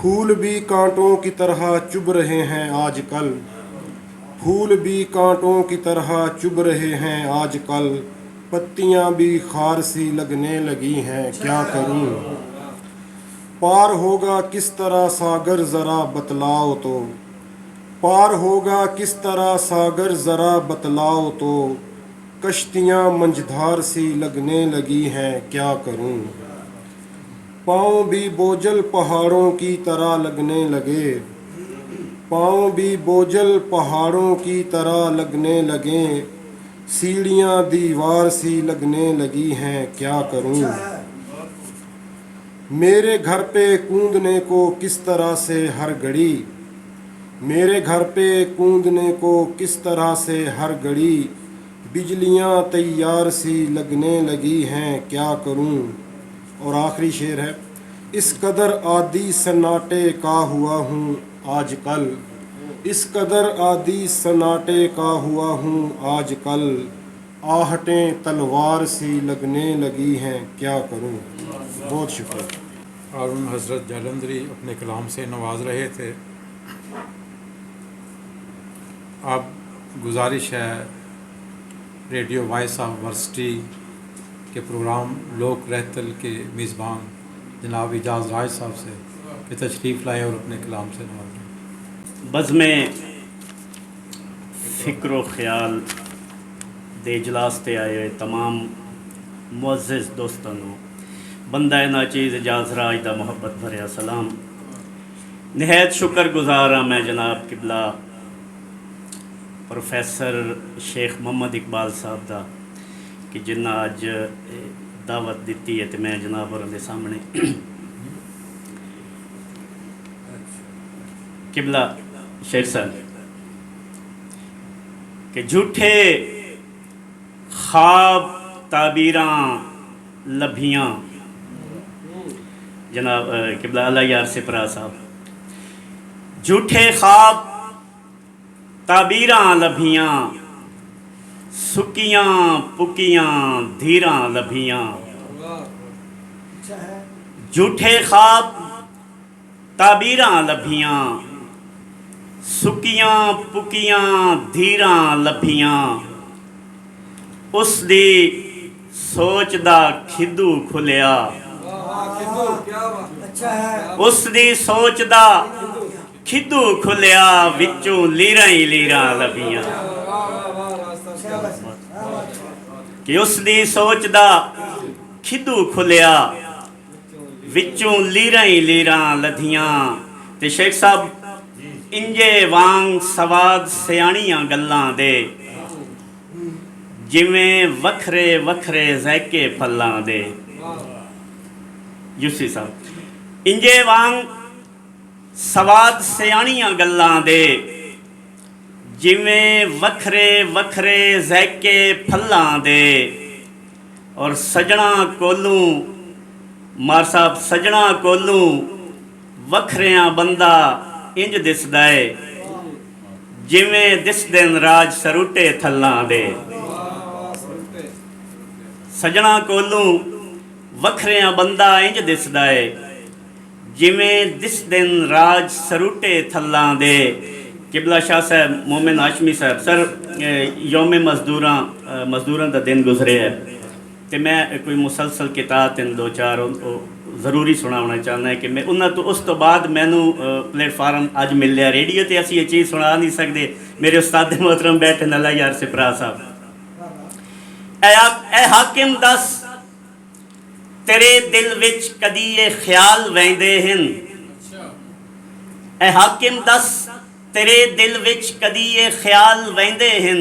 پھول بھی کانٹوں کی طرح چبھ رہے ہیں آج کل، پھول بھی کانٹوں کی طرح چبھ رہے ہیں آج کل، پتیاں بھی خار سی لگنے لگی ہیں، کیا کروں؟ پار ہوگا کس طرح ساگر ذرا بتلاؤ تو، پار ہوگا کس طرح ساگر ذرا بتلاؤ تو، کشتیاں منجھدار سی لگنے لگی ہیں، کیا کروں؟ پاؤں بھی بوجھل پہاڑوں کی طرح لگنے لگے، پاؤں بھی بوجھل پہاڑوں کی طرح لگنے لگے، سیڑھیاں دیوار سی لگنے لگی ہیں، کیا کروں؟ میرے گھر پہ کوندنے کو کس طرح سے ہر گھڑی، میرے گھر پہ کوندنے کو کس طرح سے ہر گھڑی، بجلیاں تیار سی لگنے لگی ہیں، کیا کروں؟ اور آخری شعر ہے، اس قدر عادی سناٹے کا ہوا ہوں آج کل، اس قدر عادی سناٹے کا ہوا ہوں آج کل، آہٹیں تلوار سی لگنے لگی ہیں، کیا کروں؟ بہت شکریہ۔ ہارون حضرت جالندھری اپنے کلام سے نواز رہے تھے۔ اب گزارش ہے ریڈیو وائس آف ورسٹی کے پروگرام لوک رہتل کے میزبان جناب اعجاز راج صاحب سے کہ تشریف لائیں اور اپنے کلام سے نوازیں۔ بزم فکر و خیال دے اجلاس تے آئے ہوئے تمام معزز دوستانوں، بندہ ناچیز اعجاز راج دا محبت بھریا سلام۔ نہایت شکر گزار ہاں میں جناب قبلہ پروفیسر شیخ محمد اقبال صاحب دا کہ جنہ اج دعوت دیتی ہے تو میں جناب اور دے سامنے قبلہ شیخ صاحب کہ جھوٹے خواب تعبیراں لبھیاں، جناب قبلہ اللہ یار سپرا صاحب، جھوٹے خواب تعبیراں لبھیاں، سکیاں پکیاں دھیراں لبھیاں، جھوٹے خواب تعبیراں لبھیاں، سکیاں پکیاں دھیراں لبھیاں، اس دی سوچ دا کھدو کھلیا، اس دی سوچ دا کھدو کھلیا، وچوں لیراں ہی لیراں لبھیاں، کہ اس دی سوچ دا کھدو کھلیا، وچوں لیراں ہی لیراں لدھیاں۔ تے شیخ صاحب انجے وانگ سواد سیاڑیاں گلاں دے، جویں وکھرے وکھرے ذائقے پھلاں دے، یوسی صاحب انجے وانگ سواد سیاڑیاں گلاں دے، جویں وکھرے وکھرے ذائقے پھلاں دے، اور سجنا کولوں مار صاحب سجنا کولوں وکھریاں بندہ انج دسدا ہے، جویں دس دن راج سروٹے تھلاں دے، سجنا کولوں وکھریاں بندہ انج دسدا ہے، جویں دس دن راج سروٹے تھلاں دے۔ قبلہ شاہ صاحب مومن ہاشمی صاحب سر یوم مزدوراں دا دن گزرے ہے، تو میں کوئی مسلسل کتاب دو چار ضروری سناونا چاہنا ہے کہ میں انہاں تو اس تو بعد مینوں پلیٹ فارم اج مل لیا ریڈیو تے اسی یہ چیز سنا نہیں سکتے، میرے استاد محترم بیٹھے اللہ یار سپرا صاحب۔ اے حاکم دس تیرے دل وچ کدی یہ خیال ویندے ہن، اے حاکم دس تیرے دل وچ کدی یہ خیال ویندے ہن،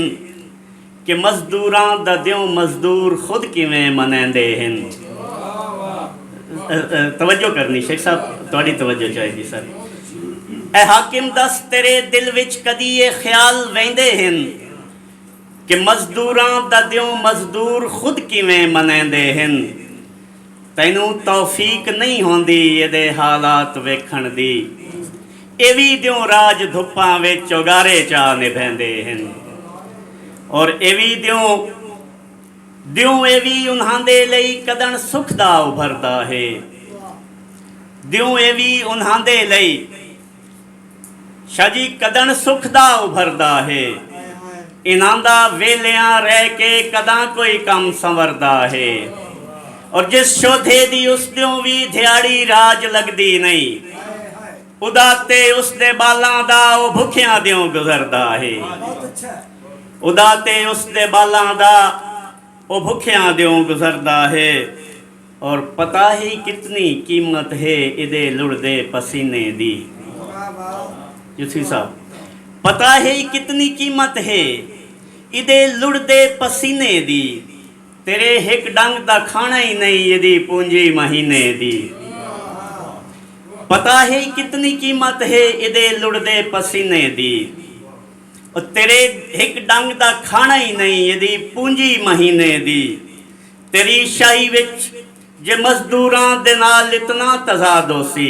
کہ مزدوراں دا دیوں مزدور خود کیویں منیندے ہن۔ توجہ کرنی شیخ صاحب تھوڑی توجہ چاہیے سر۔ اے حاکم دس تیرے دل وچ کدی یہ خیال ویندے ہن، کہ مزدوراں دا دیوں مزدور خود کیویں منیندے ہن، تینوں توفیق نہیں ہوندی یہ دے حالات ویکھن دی، ایوی دیوں راج دھپاں وچ چوگارے چاہ نبھیندے ہن، اور ایوی دیوں ایوی انہاں دے لئی کدن سکھ دا ابھردا ہے، ਦਿਉ ਇਹ ਵੀ ਉਹਨਾਂ ਦੇ ਲਈ ਸ਼ਾਹ ਜੀ ਕਦਨ ਸੁਖ ਦਾ ਉਭਰਦਾ ਹੈ ਇਹਨਾਂ ਦਾ ਵੇਲਿਆਂ ਰਹਿ ਕੇ ਕਦਾਂ ਕੋਈ ਕੰਮ ਸੰਵਰਦਾ ਹੈ ਔਰ ਜਿਸ ਸ਼ੋਧੇ ਦੀ ਉਸ ਦਿਉ ਵੀ ਦਿਹਾੜੀ ਰਾਜ ਲੱਗਦੀ ਨਹੀਂ ਉਹਦਾ ਤੇ ਉਸ ਦੇ ਬਾਲਾਂ ਦਾ ਉਹ ਭੁੱਖਿਆਂ ਦਿਉ ਗੁਜ਼ਰਦਾ ਹੈ ਉਹਦਾ ਤੇ ਉਸ ਦੇ ਬਾਲਾਂ ਦਾ ਉਹ ਭੁੱਖਿਆਂ ਦਿਉ ਗੁਜ਼ਰਦਾ ਹੈ ਔਰ ਪਤਾ ਹੀ ਕਿਤਨੀ ਕੀਮਤ ਹੈ ਇਹਦੇ ਲੁੜਦੇ ਪਸੀਨੇ ਦੀ ਯੂਸੀ ਸਾਹਿਬ ਪਤਾ ਹੈ ਕਿਤਨੀ ਕੀਮਤ ਹੈ ਇਹਦੇ ਲੁੜਦੇ ਪਸੀਨੇ ਦੀ ਤੇਰੇ ਇੱਕ ਡੰਗ ਦਾ ਖਾਣਾ ਹੀ ਨਹੀਂ ਇਹਦੀ ਪੂੰਜੀ ਮਹੀਨੇ ਦੀ ਪਤਾ ਹੈ ਕਿਤਨੀ ਕੀਮਤ ਹੈ ਇਹਦੇ ਲੁੜਦੇ ਪਸੀਨੇ ਦੀ ਔਰ ਤੇਰੇ ਇੱਕ ਡੰਗ ਦਾ ਖਾਣਾ ਹੀ ਨਹੀਂ ਇਹਦੀ ਪੂੰਜੀ ਮਹੀਨੇ ਦੀ ਤੇਰੀ ਸ਼ਾਹੀ ਵਿੱਚ ਜੇ ਮਜ਼ਦੂਰਾਂ ਦੇ ਨਾਲ ਇਤਨਾ ਤਜ਼ਾਦ ਹੋ ਸੀ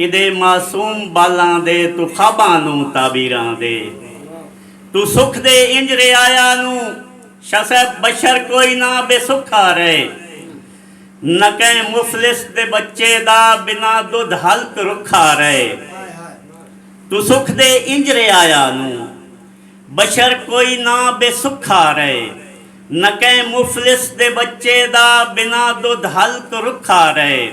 ਇਹਦੇ ਮਾਸੂਮ ਬਾਲਾਂ ਦੇ ਤੂੰ ਖਾਬਾਂ ਨੂੰ ਤਾਬੀਰਾਂ ਦੇ ਤੂੰ ਸੁਖ ਦੇ ਇੰਜ ਰਿਆਇਆ ਨੂੰ ਸ਼ਾਹ ਸਾਹਿਬ ਬਸ਼ਰ ਕੋਈ ਨਾ ਬੇਸੁਖਾ ਰਹੇ ਨਾ ਕਹਿ ਮੁਫਲਿਸ ਦੇ ਬੱਚੇ ਦਾ ਬਿਨਾ ਦੁੱਧ ਹਲਕ ਰੁੱਖਾ ਰਹੇ ਤੂੰ ਸੁਖ ਦੇ ਇੰਜ ਰਿਆਇਆ ਨੂੰ ਬਸ਼ਰ ਕੋਈ ਨਾ ਬੇਸੁਖਾ ਰਹੇ ਨਾ ਕਹਿ ਮੁਫਲਿਸ ਦੇ ਬੱਚੇ ਦਾ ਬਿਨਾ ਦੁੱਧ ਹਲਕ ਰੁੱਖਾ ਰਹੇ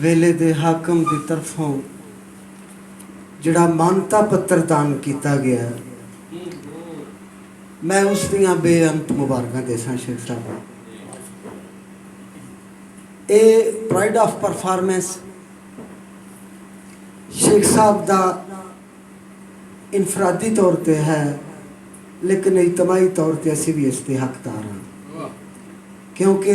ਵੇਲੇ ਦੇ ਹਾਕਮ ਦੀ ਤਰਫੋਂ ਜਿਹੜਾ ਮਾਨਤਾ ਪੱਤਰ ਦਾਨ ਕੀਤਾ ਗਿਆ ਮੈਂ ਉਸ ਦੀਆਂ ਬੇਅੰਤ ਮੁਬਾਰਕਾਂ ਦੇਸਾਂ ਸ਼ੇਖ ਸਾਹਿਬ ਇਹ ਪ੍ਰਾਈਡ ਆਫ ਪਰਫਾਰਮੈਂਸ ਸ਼ੇਖ ਸਾਹਿਬ ਦਾ ਇਨਫਰਾਦੀ ਤੌਰ ਤੇ ਹੈ ਲੇਕਿਨ ਇਜਤਮਾਈ ਤੌਰ ਤੇ ਅਸੀਂ ਵੀ ਇਸ ਦੇ ਹੱਕਦਾਰ ਹਾਂ ਕਿਉਂਕਿ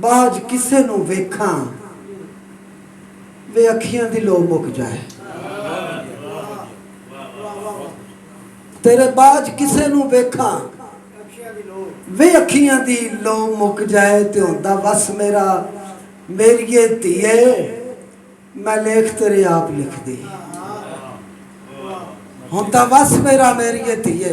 ਬਾਝ ਕਿਸੇ ਨੂੰ ਵੇਖਾਂ ਵੇ ਅੱਖੀਆਂ ਦੀ ਲੋ ਮੁੱਕ ਜਾਏ। ਤੇਰੇ ਬਾਝ ਕਿਸੇ ਨੂੰ ਵੇਖਾਂ ਵੇ ਅੱਖੀਆਂ ਦੀ ਲੋ ਮੁੱਕ ਜਾਏ। ਤੇ ਹੁੰਦਾ ਬਸ ਮੇਰਾ ਮੇਰੀਏ ਧੀਏ ਮੈਂ ਲੇਖ ਤੇਰੇ ਆਪ ਲਿਖਦੀ। ਹੁੰਦਾ ਬਸ ਮੇਰਾ ਮੇਰੀਏ ਧੀਏ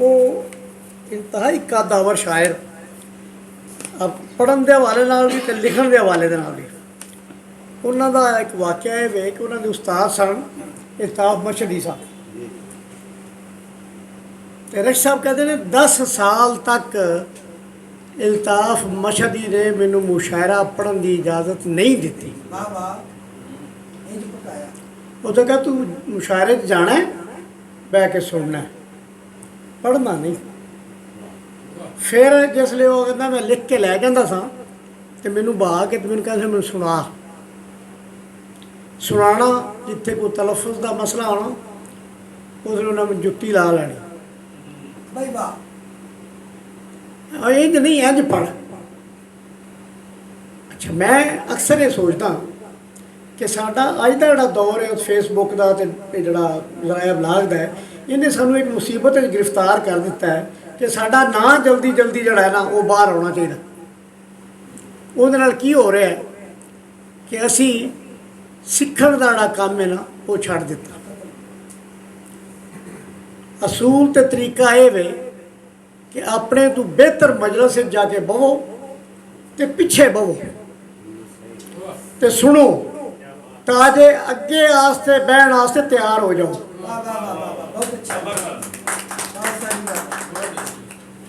ਉਹ ਇੰਤਹਾਈ ਕਾਦਾਵਰ ਸ਼ਾਇਰ ਪੜ੍ਹਨ ਦੇ ਹਵਾਲੇ ਨਾਲ ਵੀ ਅਤੇ ਲਿਖਣ ਦੇ ਹਵਾਲੇ ਦੇ ਨਾਲ ਵੀ। ਉਹਨਾਂ ਦਾ ਇੱਕ ਵਾਕਿਆ ਇਹ ਵੇ ਕਿ ਉਹਨਾਂ ਦੇ ਉਸਤਾਦ ਸਨ ਇਲਤਾਫ ਮਸ਼ਹਦੀ ਸਾਹਿਬ, ਤੇ ਰਸ਼ ਸਾਹਿਬ ਕਹਿੰਦੇ ਨੇ 10 ਸਾਲ ਤੱਕ ਇਲਤਾਫ ਮਸ਼ਹਦੀ ਨੇ ਮੈਨੂੰ ਮੁਸ਼ਾਇਰਾ ਪੜ੍ਹਨ ਦੀ ਇਜਾਜ਼ਤ ਨਹੀਂ ਦਿੱਤੀ। ਉਹ ਤਾਂ ਕਹਾ ਤੂੰ ਮੁਸ਼ਾਇਰੇ 'ਚ ਜਾਣਾ ਹੈ, ਬਹਿ ਕੇ ਸੁਣਨਾ, ਪੜ੍ਹਨਾ ਨਹੀਂ। ਫਿਰ ਜਿਸਲੇ ਉਹ ਕਹਿੰਦਾ ਮੈਂ ਲਿਖ ਕੇ ਲੈ ਜਾਂਦਾ ਸਾਂ ਤੇ ਮੈਨੂੰ ਬਹਾ ਕੇ ਤੇ ਮੈਨੂੰ ਕਹਿੰਦਾ ਮੈਨੂੰ ਸੁਣਾਉਣਾ, ਜਿੱਥੇ ਕੋਈ ਤਲਫੁਜ਼ ਦਾ ਮਸਲਾ ਹੋਣਾ ਉਸ ਨੂੰ ਉਹਨਾਂ ਨੂੰ ਜੁੱਤੀ ਲਾ ਲੈਣੀ। ਬਈ ਵਾਹ, ਇੰਝ ਨਹੀਂ, ਇੰਝ ਪੜ੍ਹ। ਅੱਛਾ, ਮੈਂ ਅਕਸਰ ਇਹ ਸੋਚਦਾ ਕਿ ਸਾਡਾ ਅੱਜ ਦਾ ਜਿਹੜਾ ਦੌਰ ਹੈ ਫੇਸਬੁੱਕ ਦਾ ਅਤੇ ਜਿਹੜਾ ਜ਼ਰਾਇਆ ਬਲਾਗ ਦਾ ਹੈ, ਇਹਨੇ ਸਾਨੂੰ ਇੱਕ ਮੁਸੀਬਤ ਵਿੱਚ ਗ੍ਰਿਫਤਾਰ ਕਰ ਦਿੱਤਾ ਹੈ ਕਿ ਸਾਡਾ ਨਾਂ ਜਲਦੀ ਜਿਹੜਾ ਹੈ ਨਾ ਉਹ ਬਾਹਰ ਆਉਣਾ ਚਾਹੀਦਾ। ਉਹਦੇ ਨਾਲ ਕੀ ਹੋ ਰਿਹਾ ਹੈ ਕਿ ਅਸੀਂ ਸਿੱਖਣ ਦਾ ਜਿਹੜਾ ਕੰਮ ਹੈ ਨਾ ਉਹ ਛੱਡ ਦਿੱਤਾ। ਅਸੂਲ ਤੇ ਤਰੀਕਾ ਇਹ ਵੇ ਕਿ ਆਪਣੇ ਤੋਂ ਬਿਹਤਰ ਮਜਲਿਸ ਵਿੱਚ ਜਾ ਕੇ ਬਹੋ ਤੇ ਪਿੱਛੇ ਬਹੋ ਤੇ ਸੁਣੋ, ਤਾਂ ਜੇ ਅੱਗੇ ਆਸਤੇ ਬਹਿਣ ਵਾਸਤੇ ਤਿਆਰ ਹੋ ਜਾਓ।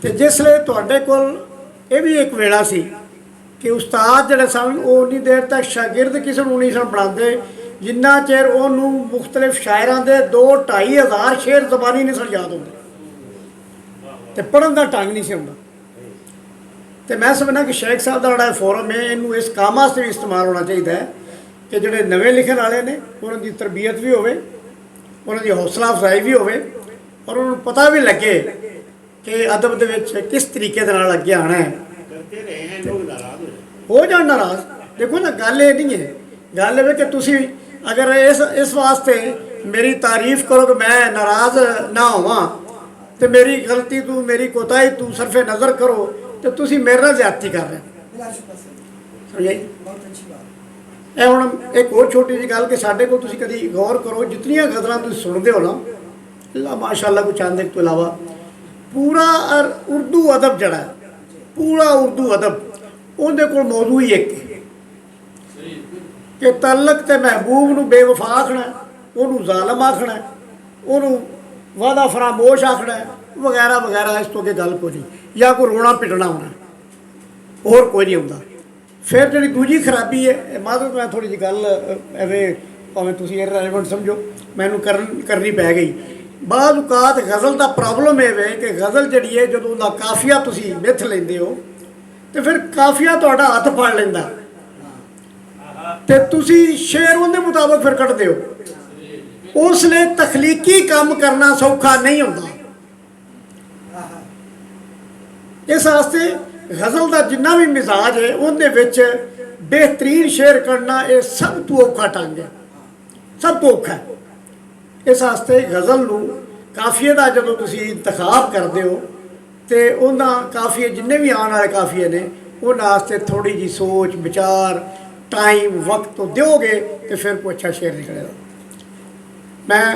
ਤੇ ਜਿਸਲੇ ਤੁਹਾਡੇ ਕੋਲ ਇਹ ਵੀ ਇੱਕ ਵੇਲਾ ਸੀ ਕਿ ਉਸਤਾਦ ਜਿਹੜੇ ਸਨ ਉਹ ਉਨੀ ਦੇਰ ਤੱਕ ਸ਼ਾਗਿਰਦ ਕਿਸੇ ਨੂੰ ਨਹੀਂ ਸਨ ਪੜ੍ਹਾਉਂਦੇ ਜਿੰਨਾ ਚਿਰ ਉਹਨੂੰ ਮੁਖਤਲਿਫ ਸ਼ਾਇਰਾਂ ਦੇ 2-2.5 ਹਜ਼ਾਰ ਸ਼ੇਰ ਜ਼ਬਾਨੀ ਨਹੀਂ ਸਨ ਯਾਦ ਹੁੰਦੇ ਤੇ ਪੜ੍ਹਨ ਦਾ ਢੰਗ ਨਹੀਂ ਸੀ ਹੁੰਦਾ। ਤੇ ਮੈਂ ਸਮਝਦਾ ਕਿ ਸ਼ੇਖ ਸਾਹਿਬ ਦਾ ਜਿਹੜਾ ਫੋਰਮ ਹੈ ਇਹਨੂੰ ਇਸ ਕੰਮ ਵਾਸਤੇ ਵੀ ਇਸਤੇਮਾਲ ਹੋਣਾ ਚਾਹੀਦਾ ਹੈ ਕਿ ਜਿਹੜੇ ਨਵੇਂ ਲਿਖਣ ਵਾਲੇ ਨੇ ਉਹਨਾਂ ਦੀ ਤਰਬੀਅਤ ਵੀ ਹੋਵੇ, ਉਹਨਾਂ ਦੀ ਹੌਸਲਾ ਅਫਜ਼ਾਈ ਵੀ ਹੋਵੇ, ਔਰ ਉਹਨਾਂ ਨੂੰ ਪਤਾ ਵੀ ਲੱਗੇ ਕਿ ਅਦਬ ਦੇ ਵਿੱਚ ਕਿਸ ਤਰੀਕੇ ਦੇ ਨਾਲ ਅੱਗੇ ਆਉਣਾ ਹੈ। ਹੋ ਜਾਣ ਨਾਰਾਜ਼, ਦੇਖੋ ਨਾ, ਗੱਲ ਇਹ ਨਹੀਂ ਹੈ, ਗੱਲ ਇਹ ਕਿ ਤੁਸੀਂ ਅਗਰ ਇਸ ਵਾਸਤੇ ਮੇਰੀ ਤਾਰੀਫ ਕਰੋ ਕਿ ਮੈਂ ਨਾਰਾਜ਼ ਨਾ ਹੋਵਾਂ ਤੇ ਮੇਰੀ ਗਲਤੀ ਤੂੰ, ਮੇਰੀ ਕੋਤਾਹੀ ਤੂੰ ਸਰਫੇ ਨਜ਼ਰ ਕਰੋ ਤੇ ਤੁਸੀਂ ਮੇਰੇ ਨਾਲ ਜ਼ਿਆਦਤੀ ਕਰ ਰਹੇ ਹੋ। ਸਮਝੇ? ਇਹ ਹੁਣ ਇੱਕ ਹੋਰ ਛੋਟੀ ਜਿਹੀ ਗੱਲ ਕਿ ਸਾਡੇ ਕੋਲ ਤੁਸੀਂ ਕਦੀ ਗੌਰ ਕਰੋ, ਜਿਤਨੀਆਂ ਗਜ਼ਲਾਂ ਤੁਸੀਂ ਸੁਣਦੇ ਹੋ ਨਾ, ਅੱਲਾ ਮਾਸ਼ਾਅੱਲਾ ਕੋ ਚਾਂਦੇ ਤੋਂ ਇਲਾਵਾ ਪੂਰਾ ਉਰਦੂ ਅਦਬ ਜਿਹੜਾ ਪੂਰਾ ਉਰਦੂ ਅਦਬ ਉਹਦੇ ਕੋਲ ਮੌਜੂ ਹੀ ਇੱਕ ਕਿ ਤਲਕ ਤੇ ਮਹਿਬੂਬ ਨੂੰ ਬੇਵਫਾ ਆਖਣਾ, ਉਹਨੂੰ ਜ਼ਾਲਮ ਆਖਣਾ, ਉਹਨੂੰ ਵਾਦਾ ਫਰਾਮੋਸ਼ ਆਖਣਾ ਵਗੈਰਾ ਵਗੈਰਾ। ਇਸ ਤੋਂ ਅੱਗੇ ਗੱਲ ਕੋਈ ਨਹੀਂ, ਜਾਂ ਕੋਈ ਰੋਣਾ ਪਿੱਟਣਾ ਹੋਣਾ, ਹੋਰ ਕੋਈ ਨਹੀਂ ਹੁੰਦਾ। ਫਿਰ ਜਿਹੜੀ ਦੂਜੀ ਖਰਾਬੀ ਹੈ, ਮਾਧਵ ਮੈਂ ਥੋੜ੍ਹੀ ਜਿਹੀ ਗੱਲ ਐਵੇਂ ਭਾਵੇਂ ਤੁਸੀਂ ਇਰਰੈਲੇਵੈਂਟ ਸਮਝੋ, ਮੈਨੂੰ ਕਰਨੀ ਪੈ ਗਈ। ਬਾਅਦ ਔਕਾਤ ਗਜ਼ਲ ਦਾ ਪ੍ਰੋਬਲਮ ਇਹ ਵੇ ਕਿ ਗਜ਼ਲ ਜਿਹੜੀ ਹੈ ਜਦੋਂ ਉਹਦਾ ਕਾਫੀਆ ਤੁਸੀਂ ਮਿੱਥ ਲੈਂਦੇ ਹੋ ਤੇ ਫਿਰ ਕਾਫੀਆ ਤੁਹਾਡਾ ਹੱਥ ਫੜ ਲੈਂਦਾ ਤੇ ਤੁਸੀਂ ਸ਼ੇਰ ਉਹਦੇ ਮੁਤਾਬਕ ਫਿਰ ਕੱਢਦੇ ਹੋ। ਉਸ ਲਈ ਤਖਲੀਕੀ ਕੰਮ ਕਰਨਾ ਸੌਖਾ ਨਹੀਂ ਹੁੰਦਾ। ਇਸ ਵਾਸਤੇ ਗਜ਼ਲ ਦਾ ਜਿੰਨਾ ਵੀ ਮਿਜ਼ਾਜ ਹੈ ਉਹਦੇ ਵਿੱਚ ਬਿਹਤਰੀਨ ਸ਼ੇਰ ਕਰਨਾ ਇਹ ਸਭ ਤੋਂ ਔਖਾ ਢੰਗ ਹੈ, ਸਭ ਤੋਂ ਔਖਾ ਹੈ। ਇਸ ਵਾਸਤੇ ਗਜ਼ਲ ਨੂੰ ਕਾਫੀਏ ਦਾ ਜਦੋਂ ਤੁਸੀਂ ਇੰਤਖਾਬ ਕਰਦੇ ਹੋ ਤੇ ਉਹਨਾਂ ਕਾਫੀਏ ਜਿੰਨੇ ਵੀ ਆਉਣ ਵਾਲੇ ਕਾਫੀਏ ਨੇ ਉਹਨਾਂ ਵਾਸਤੇ ਥੋੜ੍ਹੀ ਜਿਹੀ ਸੋਚ ਵਿਚਾਰ ਟਾਈਮ ਵਕਤ ਦਿਓਗੇ ਤੇ ਫਿਰ ਕੋਈ ਅੱਛਾ ਸ਼ੇਰ ਨਿਕਲੇਗਾ। ਮੈਂ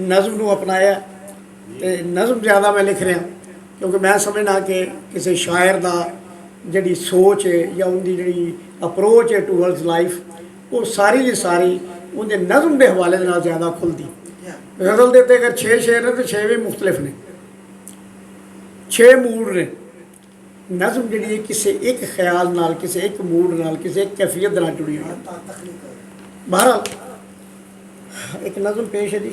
ਨਜ਼ਮ ਨੂੰ ਅਪਣਾਇਆ ਤੇ ਨਜ਼ਮ ਜ਼ਿਆਦਾ ਮੈਂ ਲਿਖ ਰਿਹਾ ਕਿਉਂਕਿ ਮੈਂ ਸਮਝਣਾ ਕਿ ਕਿਸੇ ਸ਼ਾਇਰ ਦਾ ਜਿਹੜੀ ਸੋਚ ਹੈ ਜਾਂ ਉਹਦੀ ਜਿਹੜੀ ਅਪਰੋਚ ਹੈ ਟੂਵਰਡਸ ਲਾਈਫ ਉਹ ਸਾਰੀ ਦੀ ਸਾਰੀ ਉਹਦੇ ਨਜ਼ਮ ਦੇ ਹਵਾਲੇ ਦੇ ਨਾਲ ਜ਼ਿਆਦਾ ਖੁੱਲ੍ਹਦੀ। ਗਜ਼ਲ ਦੇ ਉੱਤੇ ਅਗਰ 6 ਸ਼ੇਰ ਨੇ ਤਾਂ 6 ਵੀ ਮੁਖਤਲਿਫ ਨੇ, 6 ਮੂਡ ਨੇ। ਨਜ਼ਮ ਜਿਹੜੀ ਹੈ ਕਿਸੇ ਇੱਕ ਖਿਆਲ ਨਾਲ, ਕਿਸੇ ਇੱਕ ਮੂਡ ਨਾਲ, ਕਿਸੇ ਇੱਕ ਕੈਫੀਅਤ ਨਾਲ ਜੁੜੀ ਹੋਈ ਹੈ। ਬਹਰਹਾਲ ਇੱਕ ਨਜ਼ਮ ਪੇਸ਼ ਹੈ ਜੀ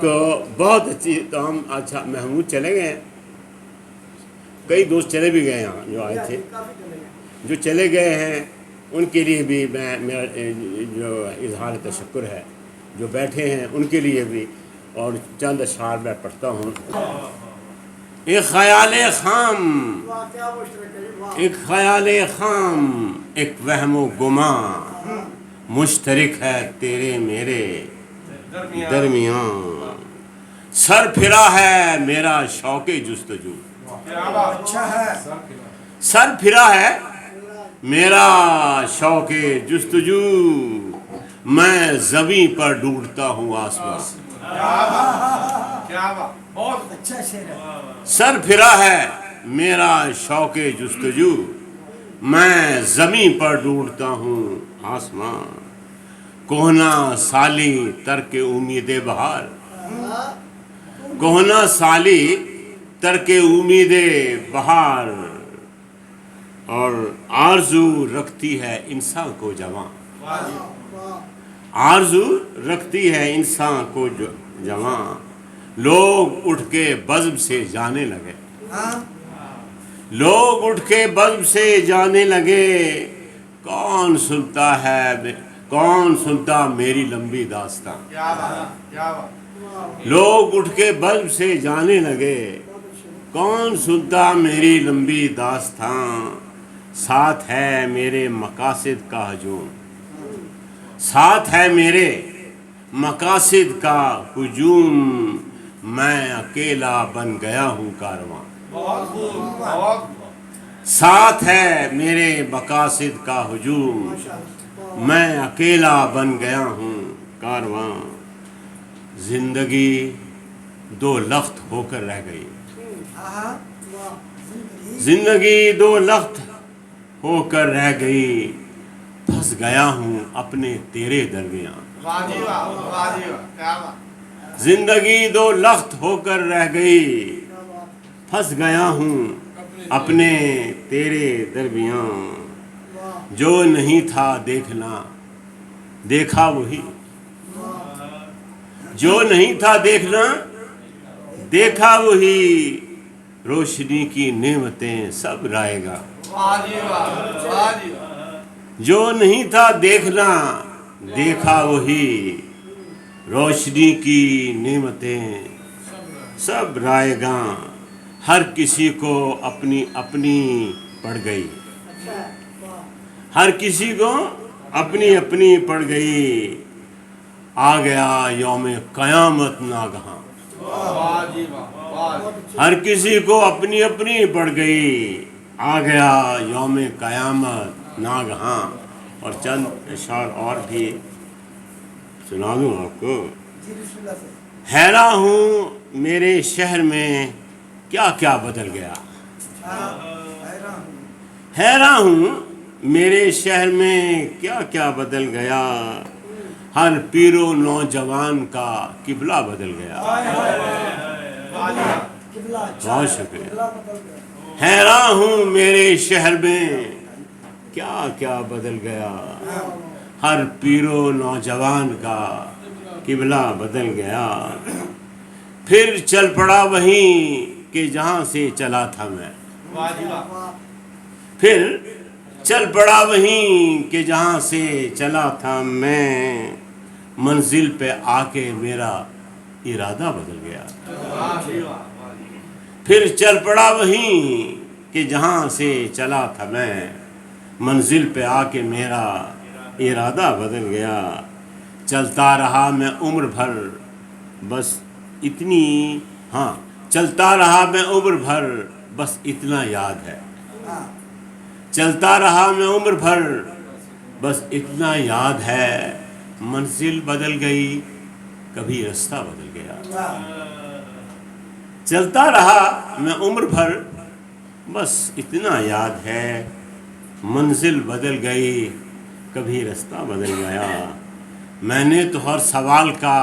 تو بہت اچھی، تو ہم اچھا محمود چلے گئے، کئی دوست چلے بھی گئے یہاں جو آئے تھے، جو چلے گئے ہیں ان کے لیے بھی میں میرا جو اظہار تشکر ہے، جو بیٹھے ہیں ان کے لیے بھی، اور چند اشعار میں پڑھتا ہوں۔ ایک خیال خام، ایک خیال خام، ایک وہم و گماں، مشترک ہے تیرے میرے درمیان، سر پھرا ہے میرا شوق جستجو، سر پھرا ہے میرا شوق جستجو، میں زمین پر ڈھونڈتا ہوں آسمان، بہت اچھا شعر ہے۔ سر پھرا ہے میرا شوق جستجو، میں زمین پر ڈھونڈتا ہوں آسمان، کوہنا سالی ترک امید بہار، کوہنا سالی ترک امید بہار، اور آرزو رکھتی ہے انسان کو جوان، آرزو رکھتی ہے انسان کو جوان، لوگ اٹھ کے بزم سے جانے لگے، لوگ اٹھ کے بزم سے جانے لگے، کون سنتا میری لمبی داستان، لوگ اٹھ کے بزم سے جانے لگے، کون سنتا میری لمبی داستان، ساتھ ہے میرے مقاصد کا ہجوم، ساتھ ہے میرے مقاصد کا ہجوم، میں اکیلا بن گیا ہوں کارواں، ساتھ ہے میرے مقاصد کا ہجوم، میں اکیلا بن گیا ہوں کارواں، زندگی دو لخت ہو کر رہ گئی، زندگی دو لخت ہو کر رہ گئی، پھنس گیا ہوں اپنے تیرے درمیان، زندگی دو لخت ہو کر رہ گئی، پھنس گیا ہوں اپنے تیرے درمیان، جو نہیں تھا دیکھنا دیکھا وہی، جو نہیں تھا دیکھنا دیکھا وہی، روشنی کی نعمتیں سب رائے گا، جو نہیں تھا دیکھنا دیکھا وہی، روشنی کی نعمتیں سب رائے گا، ہر کسی کو اپنی اپنی پڑ گئی، ہر کسی کو اپنی اپنی پڑ گئی، آ گیا یوم قیامت ناگہاں، ہر کسی کو اپنی اپنی پڑ گئی، آ گیا یوم قیامت ناگہاں، اور چند اشعار اور بھی سنا دوں آپ کو۔ حیران ہوں میرے شہر میں کیا کیا بدل گیا، حیران ہوں میرے شہر میں کیا کیا بدل گیا، ہر پیر و نوجوان کا قبلہ بدل گیا، بہت شکریہ۔ حیران ہوں میرے شہر میں کیا کیا بدل گیا، ہر پیر و نوجوان کا قبلہ بدل گیا، پھر چل پڑا وہیں کہ جہاں سے چلا تھا میں، پھر چل پڑا وہیں کہ جہاں سے چلا تھا میں، منزل پہ آ کے میرا ارادہ بدل گیا، پھر چل پڑا وہیں کہ جہاں سے چلا تھا میں، منزل پہ آ کے میرا ارادہ بدل گیا، چلتا رہا میں عمر بھر بس اتنی، ہاں چلتا رہا میں عمر بھر بس اتنا یاد ہے، چلتا رہا میں عمر بھر بس اتنا یاد ہے، منزل بدل گئی کبھی رستہ بدل گیا، چلتا رہا میں عمر بھر بس اتنا یاد ہے، منزل بدل گئی کبھی رستہ بدل گیا، میں نے تو ہر سوال کا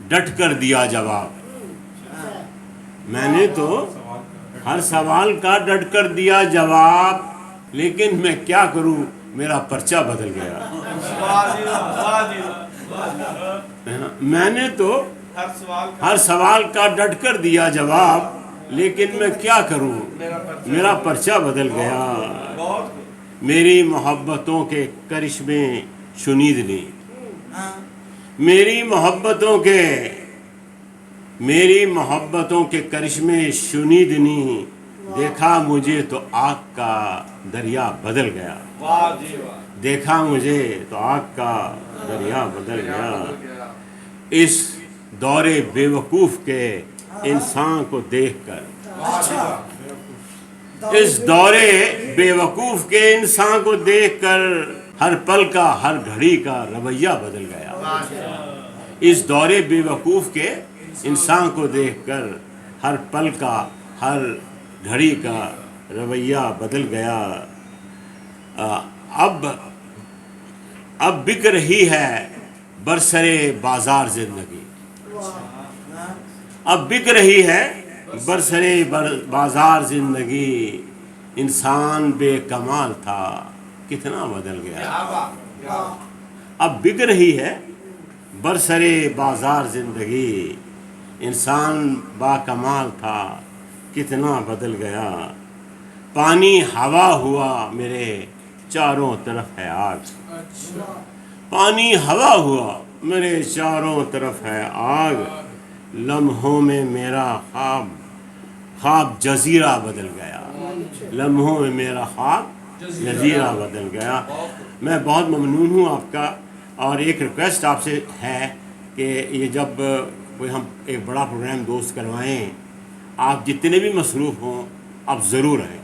ڈٹ کر دیا جواب، میں نے تو ہر سوال کا ڈٹ کر دیا جواب، لیکن میں کیا کروں میرا پرچہ بدل گیا، میں نے تو ہر سوال کا ڈٹ کر دیا جواب، لیکن میں کیا کروں، میرا پرچہ بدل گیا۔ میری محبتوں کے کرشمے شنید نے، میری محبتوں کے کرشمے شنید نے، دیکھا مجھے تو آگ کا دریا بدل گیا، دیکھا مجھے تو آگ کا دریا بدل گیا۔ اس دور بے وقوف کے انسان کو دیکھ کر، اس دور بے وقوف کے انسان کو دیکھ کر ہر پل کا، ہر گھڑی کا رویہ بدل گیا۔ اس دور بے وقوف کے انسان کو دیکھ کر ہر پل کا، ہر گھڑی کا رویہ بدل گیا۔ اب بک رہی ہے برسرے بازار زندگی، اب بک رہی ہے برسرے بازار زندگی، انسان بے کمال تھا کتنا بدل گیا۔ اب بک رہی ہے برسرے بازار زندگی، انسان با کمال تھا کتنا بدل گیا۔ پانی ہوا ہوا میرے چاروں طرف ہے آگ، پانی ہوا ہوا میرے چاروں طرف ہے آگ، لمحوں میں میرا خواب جزیرہ بدل گیا، لمحوں میں میرا خواب جزیرہ بدل گیا۔ میں بہت ممنون ہوں آپ کا، اور ایک ریکویسٹ آپ سے ہے کہ یہ جب کوئی ہم ایک بڑا پروگرام دوست کروائیں، آپ جتنے بھی مصروف ہوں آپ ضرور آئیں۔